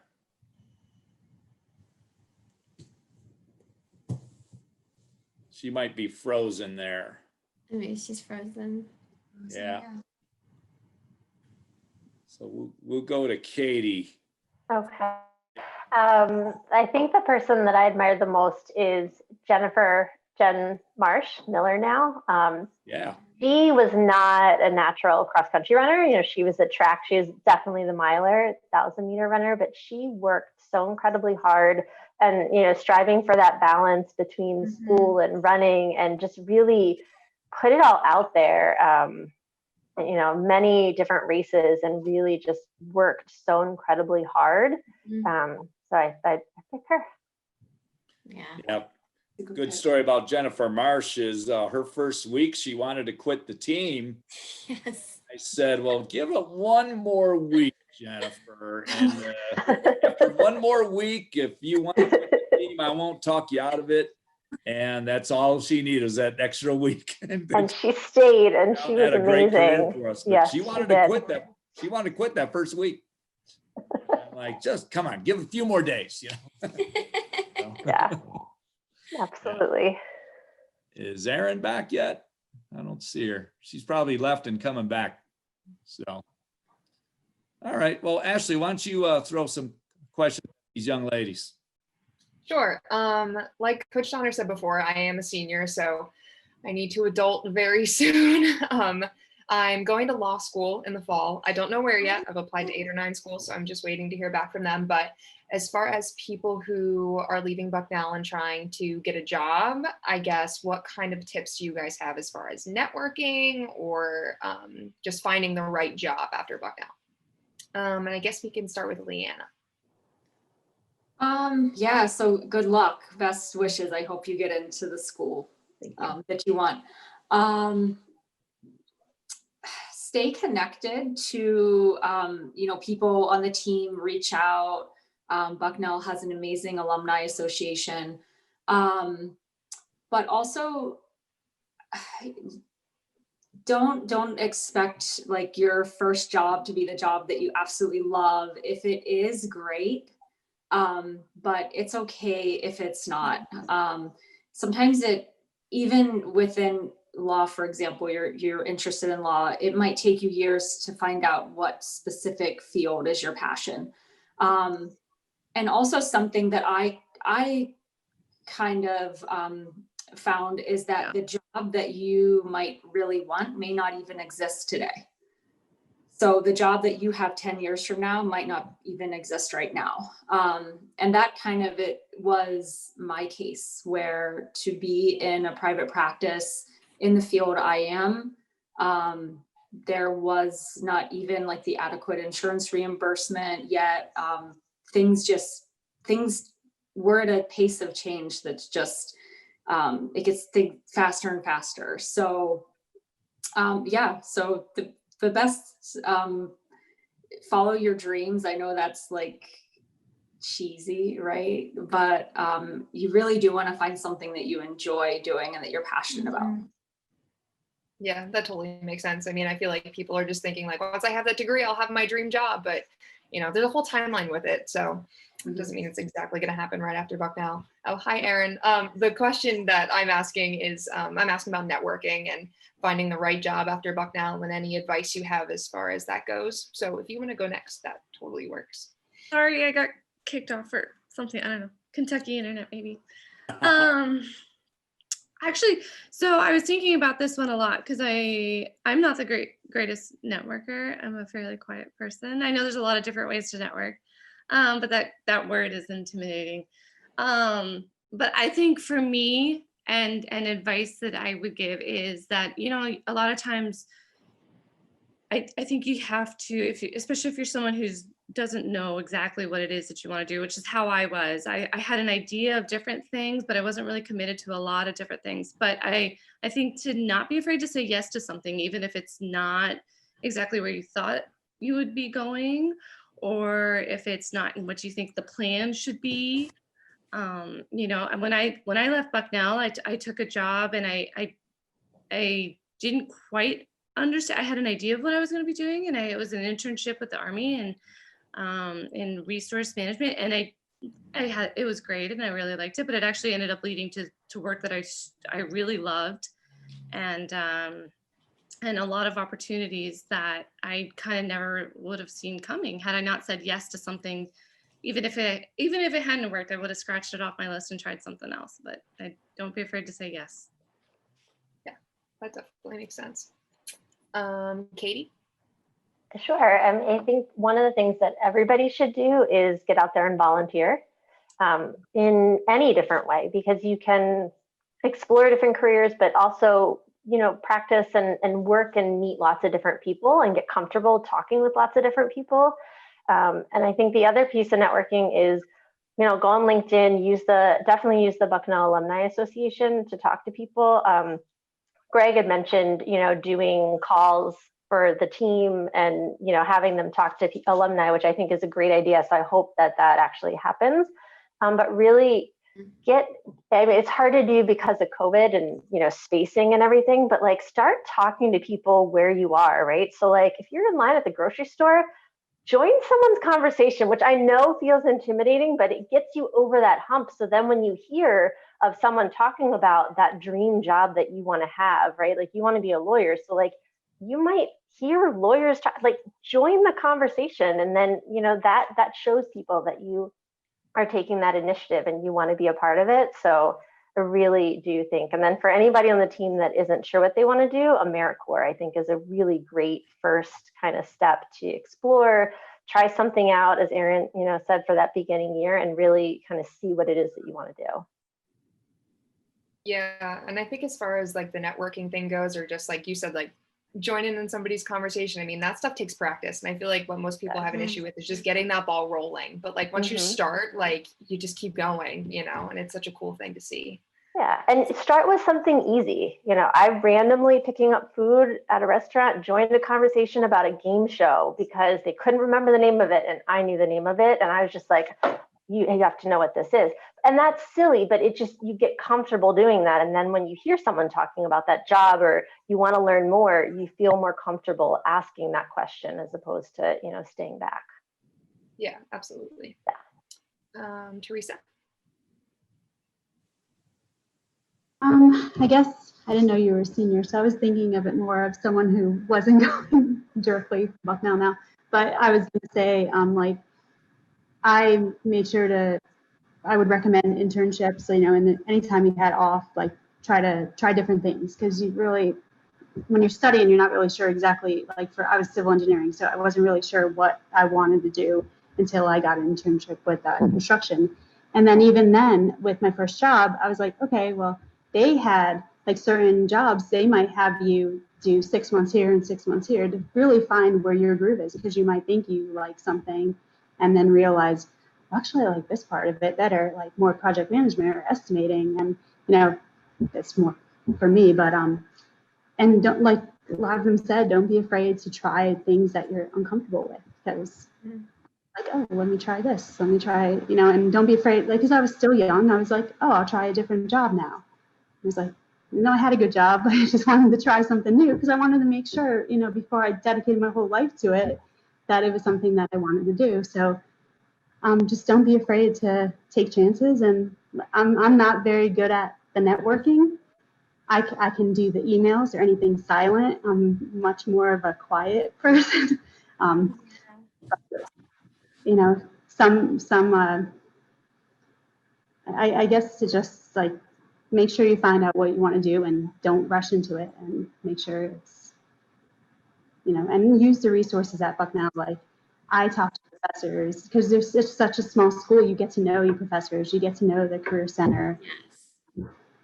She might be frozen there. Maybe she's frozen. Yeah. So we'll go to Katie. Okay. I think the person that I admire the most is Jen Marsh, Miller now. Yeah. She was not a natural cross-country runner. She was a track. She was definitely the miler, 1,000-meter runner, but she worked so incredibly hard and, striving for that balance between school and running, and just really put it all out there, many different races, and really just worked so incredibly hard. So I pick her. Yeah. Yeah. Good story about Jennifer Marsh is her first week, she wanted to quit the team. Yes. I said, well, give it one more week, Jennifer. And after one more week, if you want to quit the team, I won't talk you out of it. And that's all she needed, was that extra week. And she stayed, and she was had a great career amazing. for us, but Yes, she wanted to quit that. She wanted to quit that first week. I'm like, just come on, give it a few more days. Yeah. Absolutely. Is Erin back yet? I don't see her. She's probably left and coming back. So, all right. Well, Ashley, why don't you throw some questions at these young ladies? Sure. Like Coach Donner said before, I am a senior, so I need to adult very soon. I'm going to law school in the fall. I don't know where yet. I've applied to 8 or 9 schools, so I'm just waiting to hear back from them. But as far as people who are leaving Bucknell and trying to get a job, I guess, what kind of tips do you guys have as far as networking or just finding the right job after Bucknell? And I guess we can start with Leanna. Yeah, so good luck. Best wishes. I hope you get into the school that you want. Stay connected to, people on the team, reach out. Bucknell has an amazing alumni association. But also don't expect like your first job to be the job that you absolutely love. If it is, great. But it's okay if it's not. Sometimes even within law, for example, you're interested in law, it might take you years to find out what specific field is your passion. And also something that I kind of found is that the job that you might really want may not even exist today. So the job that you have 10 years from now might not even exist right now. And that kind of it was my case, where to be in a private practice in the field I am, there was not even like the adequate insurance reimbursement yet. Things were at a pace of change that's just, it gets faster and faster. So so the best, follow your dreams. I know that's like cheesy, right? But you really do want to find something that you enjoy doing and that you're passionate about. Yeah, that totally makes sense. I mean, I feel like people are just thinking like, once I have that degree, I'll have my dream job. But, you know, there's a whole timeline with it. So it doesn't mean it's exactly going to happen right after Bucknell. Oh, hi, Erin. The question that I'm asking is, I'm asking about networking and finding the right job after Bucknell and any advice you have as far as that goes. So if you want to go next, that totally works. Sorry, I got kicked off for something. I don't know. Kentucky internet, maybe. Actually, so I was thinking about this one a lot because I'm not the greatest networker. I'm a fairly quiet person. I know there's a lot of different ways to network, but that word is intimidating. But I think for me, and advice that I would give is that, you know, a lot of times I think you have to, especially if you're someone who doesn't know exactly what it is that you want to do, which is how I was. I had an idea of different things, but I wasn't really committed to a lot of different things. But I think to not be afraid to say yes to something, even if it's not exactly where you thought you would be going, or if it's not in what you think the plan should be. You know, and when I left Bucknell, I took a job and I didn't quite understand. I had an idea of what I was going to be doing, and it was an internship with the Army and in resource management, and it was great and I really liked it, but it actually ended up leading to work that I really loved, and a lot of opportunities that I kind of never would have seen coming had I not said yes to something. Even if it hadn't worked, I would have scratched it off my list and tried something else. But don't be afraid to say yes. Yeah, that definitely makes sense. Katie? Sure. I think one of the things that everybody should do is get out there and volunteer in any different way, because you can explore different careers, but also, you know, practice and work and meet lots of different people and get comfortable talking with lots of different people. And I think the other piece of networking is, you know, go on LinkedIn, definitely use the Bucknell Alumni Association to talk to people. Greg had mentioned, you know, doing calls for the team and, you know, having them talk to alumni, which I think is a great idea. So I hope that actually happens. But really I mean, it's hard to do because of COVID and, you know, spacing and everything, but like start talking to people where you are, right? So like if you're in line at the grocery store, join someone's conversation, which I know feels intimidating, but it gets you over that hump. So then when you hear of someone talking about that dream job that you want to have, right? Like you want to be a lawyer. So like you might hear lawyers talk, like join the conversation. And then, you know, that shows people that you are taking that initiative and you want to be a part of it. So I really do think, and then for anybody on the team that isn't sure what they want to do, AmeriCorps, I think is a really great first kind of step to explore, try something out, as Erin, you know, said, for that beginning year, and really kind of see what it is that you want to do. Yeah, and I think as far as like the networking thing goes, or just like you said, like joining in somebody's conversation, I mean, that stuff takes practice. And I feel like what most people have an issue with is just getting that ball rolling. But like once you start, like you just keep going, you know, and it's such a cool thing to see. Yeah, and start with something easy. You know, I randomly picking up food at a restaurant joined a conversation about a game show because they couldn't remember the name of it and I knew the name of it. And I was just like, you have to know what this is. And that's silly, but it just, you get comfortable doing that. And then when you hear someone talking about that job or you want to learn more, you feel more comfortable asking that question as opposed to, you know, staying back. Yeah, absolutely. Yeah. Teresa? I guess I didn't know you were a senior, so I was thinking of it more of someone who wasn't going directly Bucknell now. But I was going to say, like, I made sure I would recommend internships, you know, and anytime you had off, like try different things, because you really, when you're studying, you're not really sure exactly, like I was civil engineering, so I wasn't really sure what I wanted to do until I got an internship with construction. And then even then, with my first job, I was like, okay, well, they had like certain jobs, they might have you do 6 months here and 6 months here to really find where your groove is, because you might think you like something and then realize, actually, I like this part of it better, like more project management or estimating. And, you know, that's more for me, but, and don't, like a lot of them said, don't be afraid to try things that you're uncomfortable with, because like, oh, let me try this. Let me try, you know, and don't be afraid. Like, because I was still young, I was like, oh, I'll try a different job now. I was like, no, I had a good job, but I just wanted to try something new because I wanted to make sure, you know, before I dedicated my whole life to it, that it was something that I wanted to do. So just don't be afraid to take chances. And I'm not very good at the networking. I can do the emails or anything silent. I'm much more of a quiet person. You know, I guess to just like make sure you find out what you want to do and don't rush into it, and make sure it's, you know, and use the resources at Bucknell. Like, I talk to professors because there's just such a small school. You get to know your professors, you get to know the career center.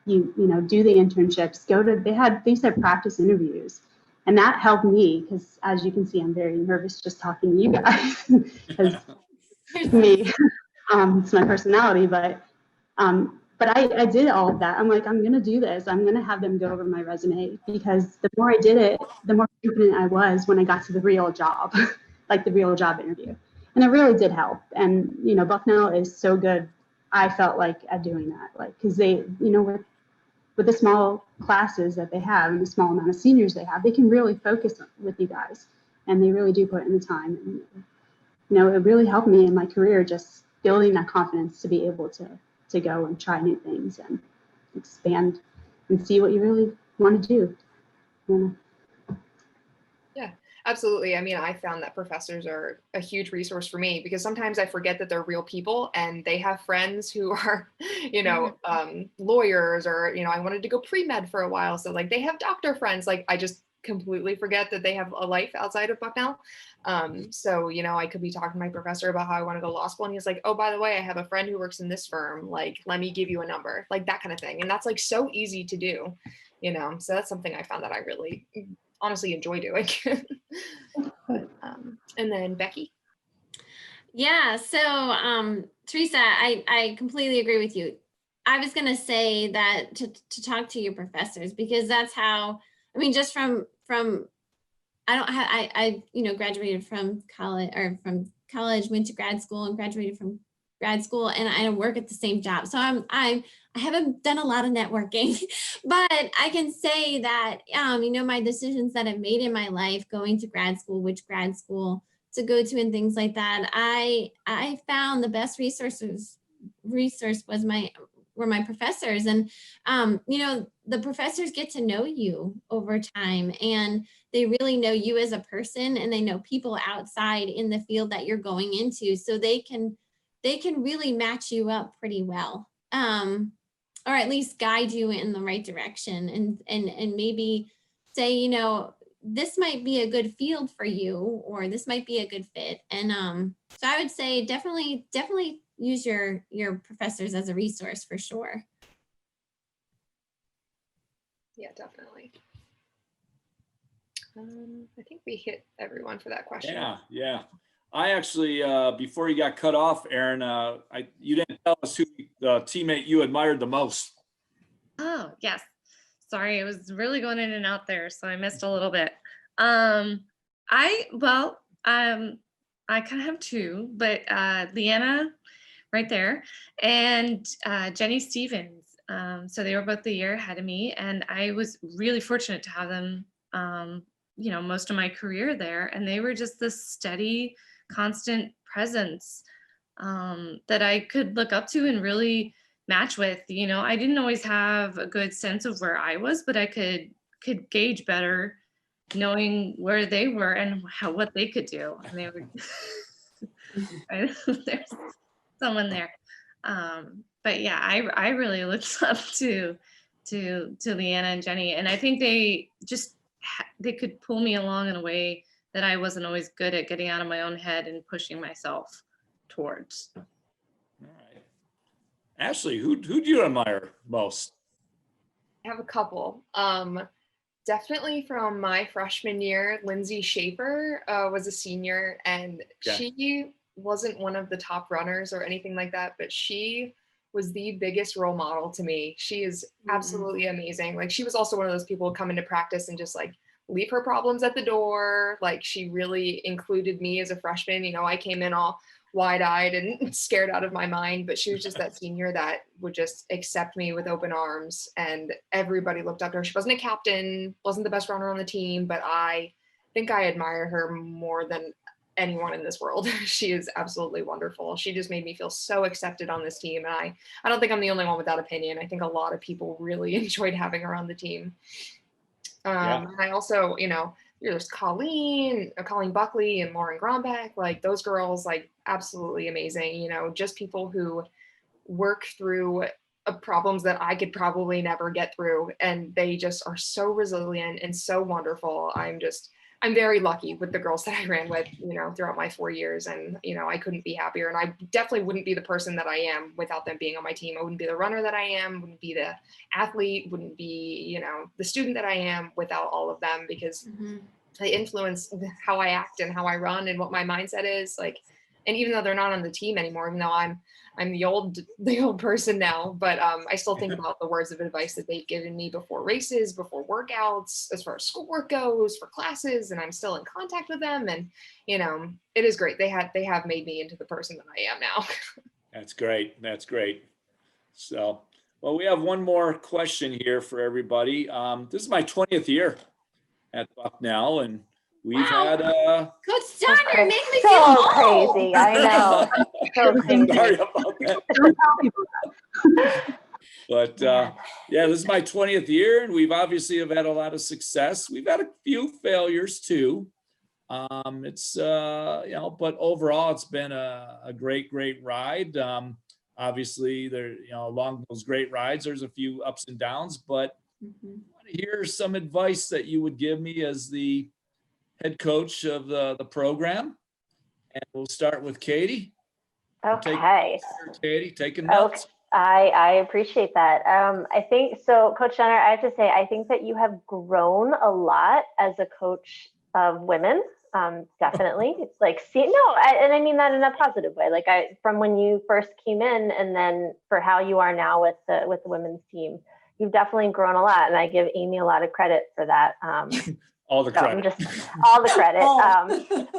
You know, do the internships, they used to have practice interviews, and that helped me because, as you can see, I'm very nervous just talking to you guys because me, it's my personality, but I did all of that. I'm like, I'm going to do this. I'm going to have them go over my resume, because the more I did it, the more confident I was when I got to the real job, like the real job interview. And it really did help. And, you know, Bucknell is so good, I felt like, at doing that. Like, because they, you know, with the small classes that they have and the small amount of seniors they have, they can really focus with you guys. And they really do put in the time. And, you know, it really helped me in my career, just building that confidence to be able to go and try new things and expand and see what you really want to do. Yeah, absolutely. I mean, I found that professors are a huge resource for me, because sometimes I forget that they're real people and they have friends who are, you know, lawyers, or, you know, I wanted to go pre-med for a while. So like, they have doctor friends. Like, I just completely forget that they have a life outside of Bucknell. So, you know, I could be talking to my professor about how I want to go law school, and he's like, oh, by the way, I have a friend who works in this firm. Like, let me give you a number, like that kind of thing. And that's like so easy to do, you know? So that's something I found that I really honestly enjoy doing. And then Becky. Yeah, so Teresa, I completely agree with you. I was gonna say that to talk to your professors, because that's how, I mean, just from I you know, graduated from college, went to grad school, and graduated from grad school, and I work at the same job. So I haven't done a lot of networking, but I can say that, you know, my decisions that I've made in my life, going to grad school, which grad school to go to and things like that, I found the best resource were my professors. And, you know, the professors get to know you over time, and they really know you as a person, and they know people outside in the field that you're going into. So they can really match you up pretty well. Or at least guide you in the right direction, and maybe say, you know, this might be a good field for you, or this might be a good fit. And so I would say definitely use your professors as a resource for sure. Yeah, definitely. I think we hit everyone for that question. Yeah. I actually, before you got cut off, Erin, you didn't tell us who the teammate you admired the most. Oh, yes. Sorry, it was really going in and out there, so I missed a little bit. I kind of have two, but Leanna, right there, and Jenny Stevens. So they were both the year ahead of me, and I was really fortunate to have them, you know, most of my career there. And they were just this steady, constant presence that I could look up to and really match with. You know, I didn't always have a good sense of where I was, but I could gauge better knowing where they were and what they could do. And they were there's someone there. But yeah, I really looked up to Leanna and Jenny, and I think they could pull me along in a way that I wasn't always good at, getting out of my own head and pushing myself towards. All right. Ashley, who do you admire most? I have a couple. Definitely from my freshman year, Lindsay Schaefer was a senior, and she wasn't one of the top runners or anything like that, but she was the biggest role model to me. She is absolutely amazing. Like, she was also one of those people who come into practice and just like leave her problems at the door. Like, she really included me as a freshman. You know, I came in all wide-eyed and scared out of my mind, but she was just that senior that would just accept me with open arms, and everybody looked up to her. She wasn't a captain, wasn't the best runner on the team, but I think I admire her more than anyone in this world. She is absolutely wonderful. She just made me feel so accepted on this team, and I don't think I'm the only one with that opinion. I think a lot of people really enjoyed having her on the team. I also, you know, there's Colleen Buckley and Lauren Grombeck, like those girls, like absolutely amazing, you know, just people who work through problems that I could probably never get through. And they just are so resilient and so wonderful. I'm very lucky with the girls that I ran with, you know, throughout my 4 years. And, you know, I couldn't be happier. And I definitely wouldn't be the person that I am without them being on my team. I wouldn't be the runner that I am, wouldn't be the athlete, wouldn't be, you know, the student that I am without all of them, because they influence how I act and how I run and what my mindset is. Like, and even though they're not on the team anymore, even though I'm the old person now, but I still think about the words of advice that they've given me before races, before workouts, as far as schoolwork goes, for classes, and I'm still in contact with them. And, you know, it is great. They have made me into the person that I am now. That's great. That's great. So, well, we have one more question here for everybody. This is my 20th year at Bucknell, and we've had Coach John, you're making me So feel old. crazy. I know. So sorry crazy. about that. But yeah, this is my 20th year, and we've obviously have had a lot of success. We've had a few failures too. It's you know, but overall it's been a great ride. Obviously there, you know, along those great rides, there's a few ups and downs, but I want to hear some advice that you would give me as the head coach of the program. And we'll start with Katie. Okay. Katie, taking notes. I appreciate that. I think so, Coach Jenner, I have to say, I think that you have grown a lot as a coach of women. Definitely. It's like, and I mean that in a positive way. Like from when you first came in, and then for how you are now with the women's team, you've definitely grown a lot. And I give Amy a lot of credit for that. All the credit. All the credit.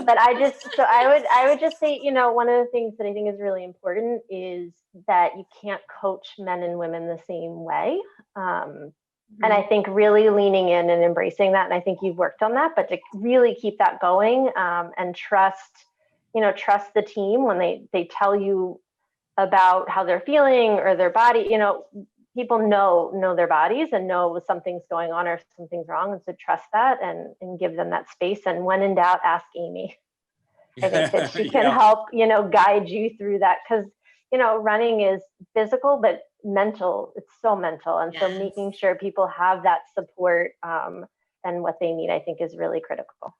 But I would just say, you know, one of the things that I think is really important is that you can't coach men and women the same way. And I think really leaning in and embracing that. And I think you've worked on that, but to really keep that going, and trust the team when they tell you about how they're feeling or their body, you know, people know their bodies and know something's going on or something's wrong. And so trust that and give them that space. And when in doubt, ask Amy. I think that she can help, you know, guide you through that. Cause, you know, running is physical, but mental. It's so mental. And so making sure people have that support and what they need, I think is really critical.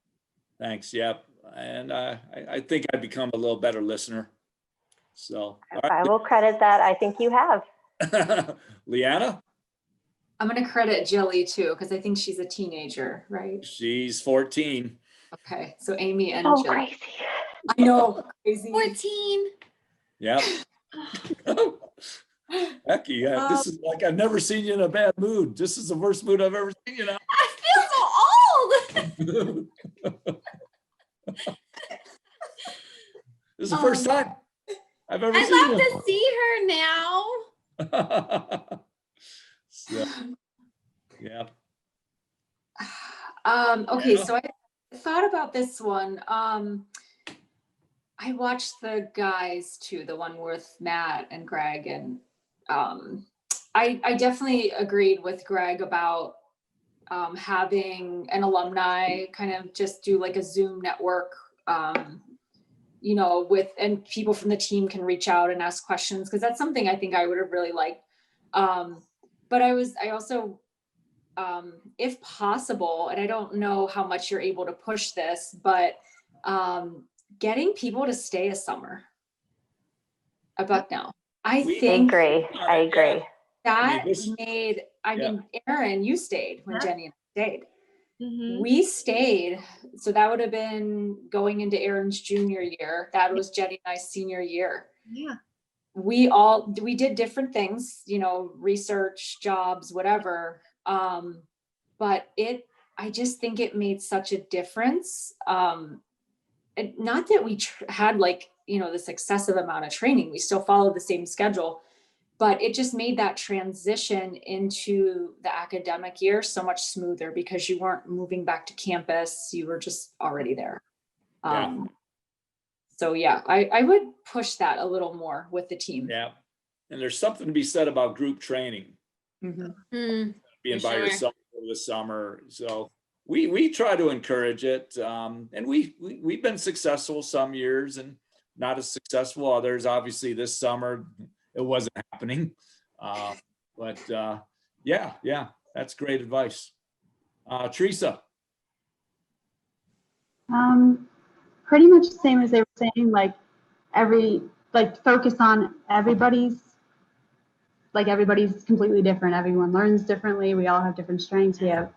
Thanks. Yep. And I think I've become a little better listener. So I will credit that. I think you have. Leanna? I'm going to credit Jilly too, because I think she's a teenager, right? She's 14. Okay, so Amy and Jilly. Crazy. I know, crazy. 14. Yep. Becky, this is like, I've never seen you in a bad mood. This is the worst mood I've ever seen you in. I feel so old. This is the first time I've ever seen you. I'd love to see her now. So, yeah. Okay, so I thought about this one. I watched the guys too, the one with Matt and Greg, and I definitely agreed with Greg about having an alumni kind of just do like a Zoom network, you know, and people from the team can reach out and ask questions, because that's something I think I would have really liked. But I also, if possible, and I don't know how much you're able to push this, but getting people to stay a summer at Bucknell. I agree. That made, I mean, Erin, you stayed when Jenny and I stayed. We stayed, so that would have been going into Erin's junior year. That was Jenny and I's senior year. Yeah. We did different things, you know, research, jobs, whatever. But I just think it made such a difference. And not that we had like, this excessive amount of training, we still followed the same schedule, but it just made that transition into the academic year so much smoother because you weren't moving back to campus, you were just already there. Yeah. So yeah, I would push that a little more with the team. Yeah. And there's something to be said about group training, being by yourself over the summer. So we try to encourage it. And we've been successful some years and not as successful others. Obviously this summer it wasn't happening. But yeah, that's great advice. Teresa. Pretty much the same as they were saying, like focus on everybody's completely different. Everyone learns differently. We all have different strengths. We have,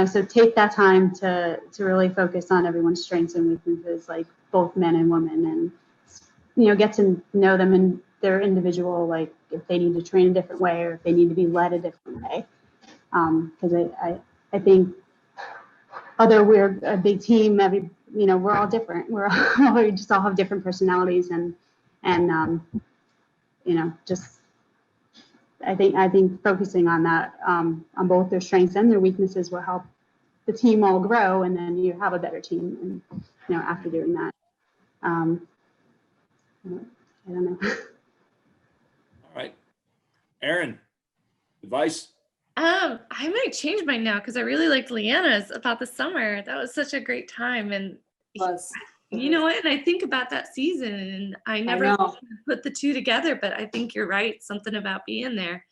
so take that time to really focus on everyone's strengths and weaknesses, like both men and women, and, get to know them in their individual, like if they need to train a different way or if they need to be led a different way. Because I think although we're a big team, we're all different. We just all have different personalities and just I think focusing on that, on both their strengths and their weaknesses will help the team all grow, and then you have a better team. And after doing that, I don't know. All right, Erin, advice. I might change mine now because I really liked Leanna's about the summer. That was such a great time, and you know what? And I think about that season, and I never put the two together, but I think you're right. Something about being there.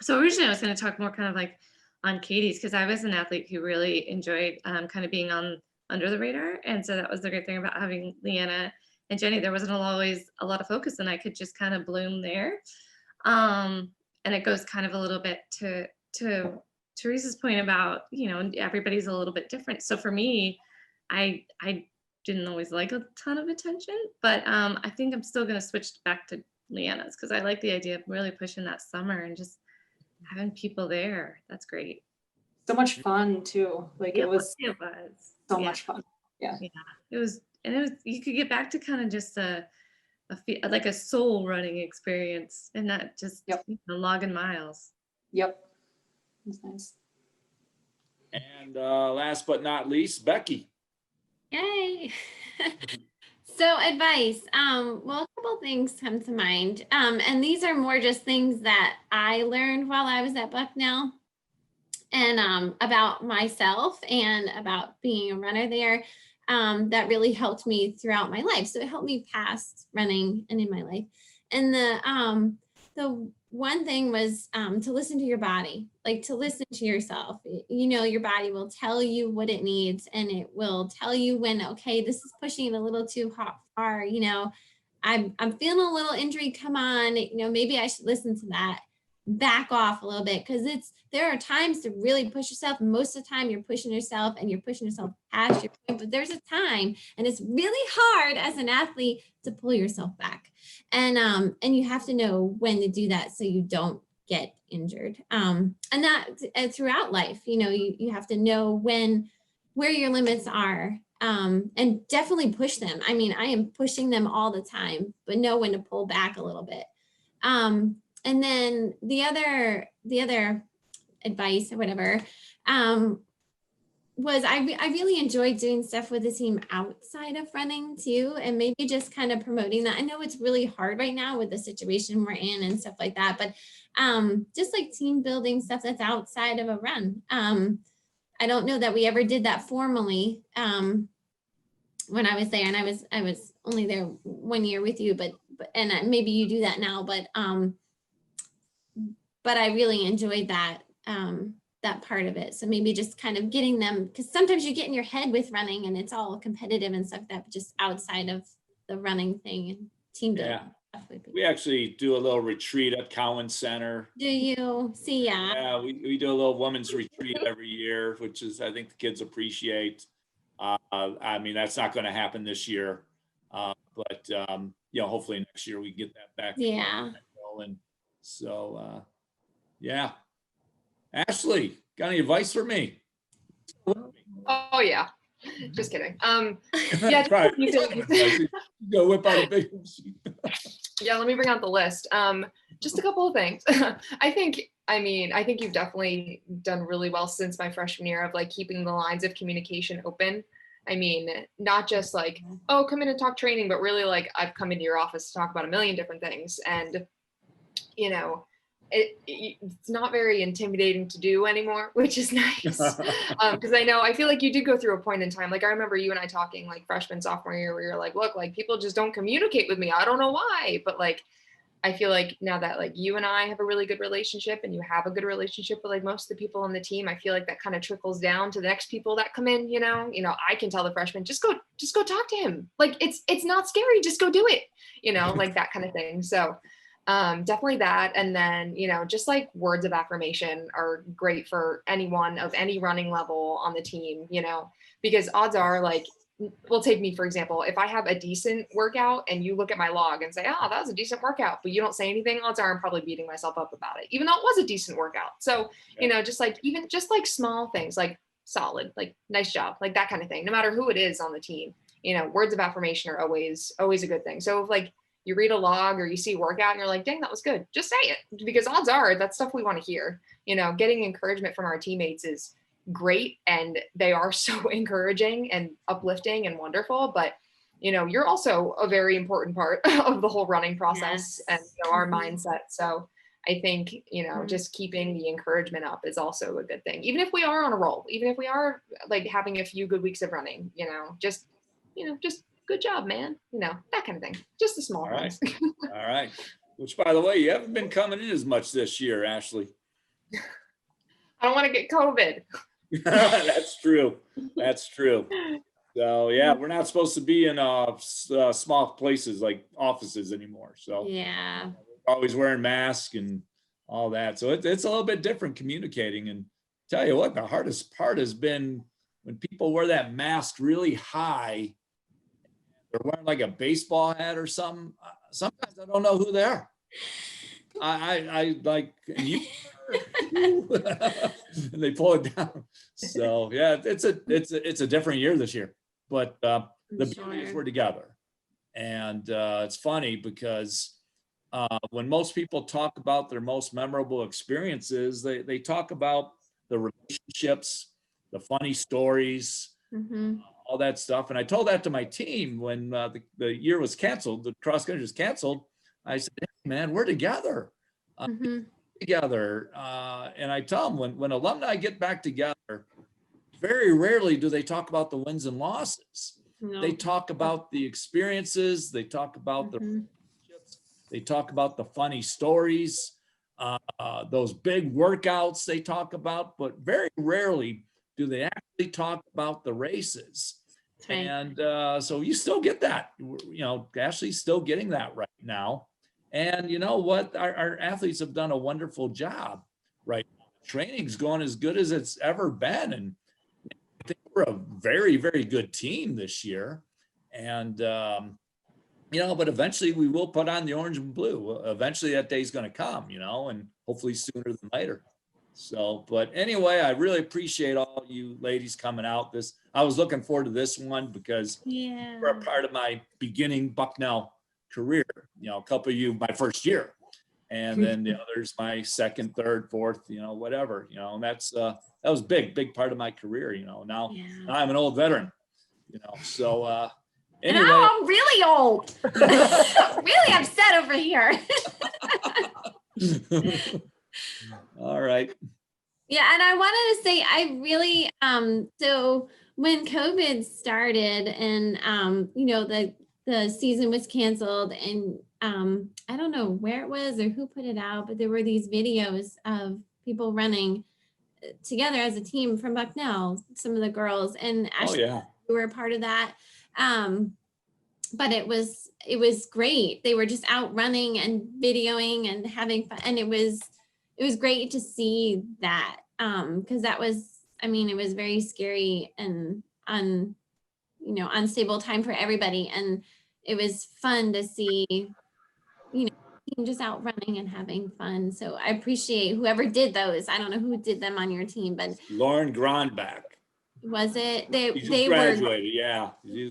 So originally I was going to talk more kind of like on Katie's because I was an athlete who really enjoyed kind of being under the radar, and so that was the great thing about having Leanna and Jenny. There wasn't always a lot of focus, and I could just kind of bloom there. And it goes kind of a little bit to Teresa's point about, everybody's a little bit different. So for me, I didn't always like a ton of attention, but I think I'm still going to switch back to Leanna's because I like the idea of really pushing that summer and just having people there. That's great. So much fun too. Like it was so much fun. Yeah. It was, you could get back to kind of just like a soul running experience and not just logging miles. Yep. That's nice. And last but not least, Becky. Yay. So advice. Well, a couple things come to mind. And these are more just things that I learned while I was at Bucknell and about myself and about being a runner there. That really helped me throughout my life. So it helped me past running and in my life. And the one thing was to listen to your body, like to listen to yourself. Your body will tell you what it needs, and it will tell you when, okay, this is pushing it a little too far. I'm feeling a little injury. Come on, maybe I should listen to that. Back off a little bit, because there are times to really push yourself. Most of the time you're pushing yourself and you're pushing yourself past your point, but there's a time, and it's really hard as an athlete to pull yourself back. And you have to know when to do that so you don't get injured. And that throughout life, you have to know where your limits are, and definitely push them. I mean, I am pushing them all the time, but know when to pull back a little bit. And then the other advice or whatever was I really enjoyed doing stuff with the team outside of running too, and maybe just kind of promoting that. I know it's really hard right now with the situation we're in and stuff like that, but just like team building stuff that's outside of a run. I don't know that we ever did that formally when I was there, and I was only there 1 year with you, but maybe you do that now, but I really enjoyed that part of it. So maybe just kind of getting them, because sometimes you get in your head with running and it's all competitive and stuff, that just outside of the running thing and team building. Yeah. We actually do a little retreat at Cowan Center. Do you see? Yeah, we do a little women's retreat every year, which is, I think the kids appreciate. I mean, that's not going to happen this year, but hopefully next year we get that back. Yeah. And so, yeah. Ashley, Got any advice for me? Oh yeah, just kidding. Yeah, Right. you feel- Go whip out a big sheet. yeah, let me bring out the list. Just a couple of things. I think you've definitely done really well since my freshman year of like keeping the lines of communication open. I mean, not just like, oh, come in and talk training, but really like I've come into your office to talk about a million different things. And, you know, it's not very intimidating to do anymore, which is nice. Because I feel like you did go through a point in time. Like I remember you and I talking like freshman, sophomore year where you're like, look, like people just don't communicate with me. I don't know why. But like, I feel like now that like you and I have a really good relationship and you have a good relationship with like most of the people on the team, I feel like that kind of trickles down to the next people that come in, I can tell the freshmen, just go talk to him. Like it's not scary. Just go do it, like that kind of thing. So definitely that. And then, just like words of affirmation are great for anyone of any running level on the team, because odds are like, well, take me, for example, if I have a decent workout and you look at my log and say, oh, that was a decent workout, but you don't say anything, odds are I'm probably beating myself up about it, even though it was a decent workout. So, just like small things like solid, like nice job, like that kind of thing, no matter who it is on the team, words of affirmation are always a good thing. So if like you read a log or you see a workout and you're like, dang, that was good, just say it, because odds are that's stuff we want to hear. Getting encouragement from our teammates is great, and they are so encouraging and uplifting and wonderful, but you're also a very important part of the whole running process. Yes. And our mindset. So I think just keeping the encouragement up is also a good thing, even if we are on a roll, even if we are like having a few good weeks of running, just good job, man, that kind of thing, just the small things. All right, which by the way, you haven't been coming in as much this year, Ashley. I don't want to get COVID. That's true. So yeah, we're not supposed to be in small places like offices anymore. So yeah, we're always wearing masks and all that. So it's a little bit different communicating. And tell you what, the hardest part has been when people wear that mask really high. They're wearing like a baseball hat or something. Sometimes I don't know who they are. I like you. And they pull it down. So yeah, it's a different year this year, but the beauty is we're together. And it's funny because when most people talk about their most memorable experiences, they talk about the relationships, the funny stories, all that stuff. And I told that to my team when the year was canceled, the cross country was canceled. I said, hey, man, we're together. Together. And I tell them when alumni get back together, very rarely do they talk about the wins and losses. No. They talk about the experiences. They talk about the relationships. They talk about the funny stories, those big workouts they talk about, but very rarely do they actually talk about the races. Right. And so you still get that, Ashley's still getting that right now. And you know what? Our athletes have done a wonderful job, right? Training's going as good as it's ever been. And I think we're a very, very good team this year. And, but eventually we will put on the orange and blue. Eventually that day's going to come, and hopefully sooner than later. So, but anyway, I really appreciate all you ladies coming out. I was looking forward to this one because you're a part of my beginning Bucknell career, a couple of you my first year, and then the others my second, third, fourth, whatever, and that was big part of my career, now I'm an old veteran, so anyway. And now I'm really old. Really upset over here. All right. Yeah, and I wanted to say I really so when COVID started and the season was canceled, and I don't know where it was or who put it out, but there were these videos of people running together as a team from Bucknell, some of the girls, and Ashley, we were a part of that. But it was great. They were just out running and videoing and having fun, and it was great to see that because that was, it was very scary and unstable time for everybody, and it was fun to see team just out running and having fun. So I appreciate whoever did those. I don't know who did them on your team, but Lauren Gronbach. was it, He just they were graduated, yeah.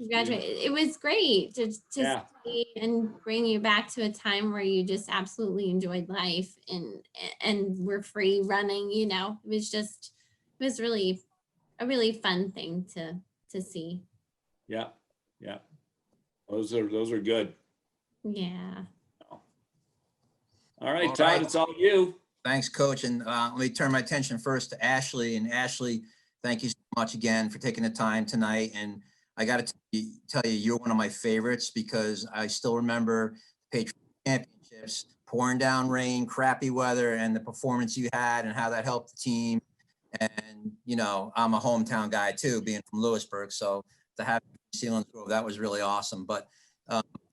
graduated. It was great to Yeah. see and bring you back to a time where you just absolutely enjoyed life and were free running, you know. It was really a really fun thing to see. Yeah, yeah. Those are good. Yeah. All right, All Todd, right. it's all you. Thanks, Coach. And let me turn my attention first to Ashley. And Ashley, thank you so much again for taking the time tonight. And I got to tell you, you're one of my favorites because I still remember Patriot championships, pouring down rain, crappy weather, and the performance you had and how that helped the team. And, you know, I'm a hometown guy too, being from Lewisburg. So to have Sealands Grove, that was really awesome. But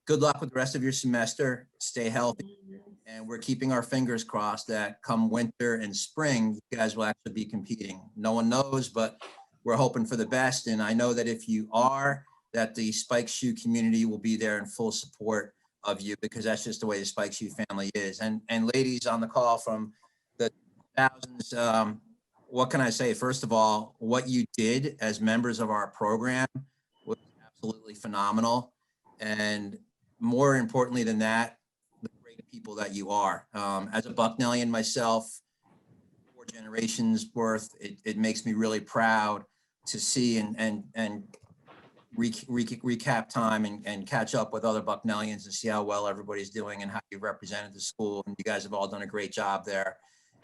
good luck with the rest of your semester. Stay healthy. And we're keeping our fingers crossed that come winter and spring, you guys will actually be competing. No one knows, but we're hoping for the best. And I know that if you are, that the Spike Shoe community will be there in full support of you, because that's just the way the Spike Shoe family is. And ladies on the call from the thousands, what can I say? First of all, what you did as members of our program was absolutely phenomenal. And more importantly than that, the great people that you are. As a Bucknellian myself, 4 generations worth, it makes me really proud to see and recap time and catch up with other Bucknellians and see how well everybody's doing and how you represented the school. And you guys have all done a great job there.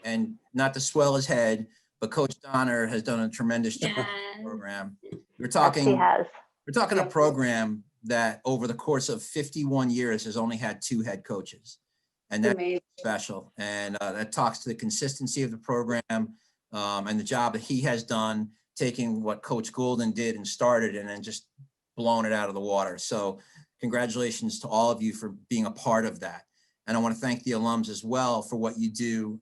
And not to swell his head, but Coach Donner has done a tremendous job in the program. We're talking a program that over the course of 51 years has only had 2 head coaches. And that's special. And that talks to the consistency of the program and the job that he has done, taking what Coach Goulden did and started and then just blowing it out of the water. So congratulations to all of you for being a part of that. And I want to thank the alums as well for what you do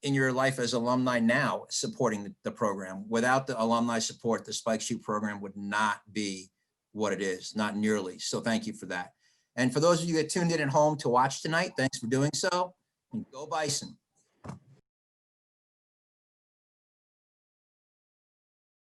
in your life as alumni now, supporting the program. Without the alumni support, the Spike Shoe program would not be what it is, not nearly. So thank you for that. And for those of you that tuned in at home to watch tonight, thanks for doing so. And go Bison.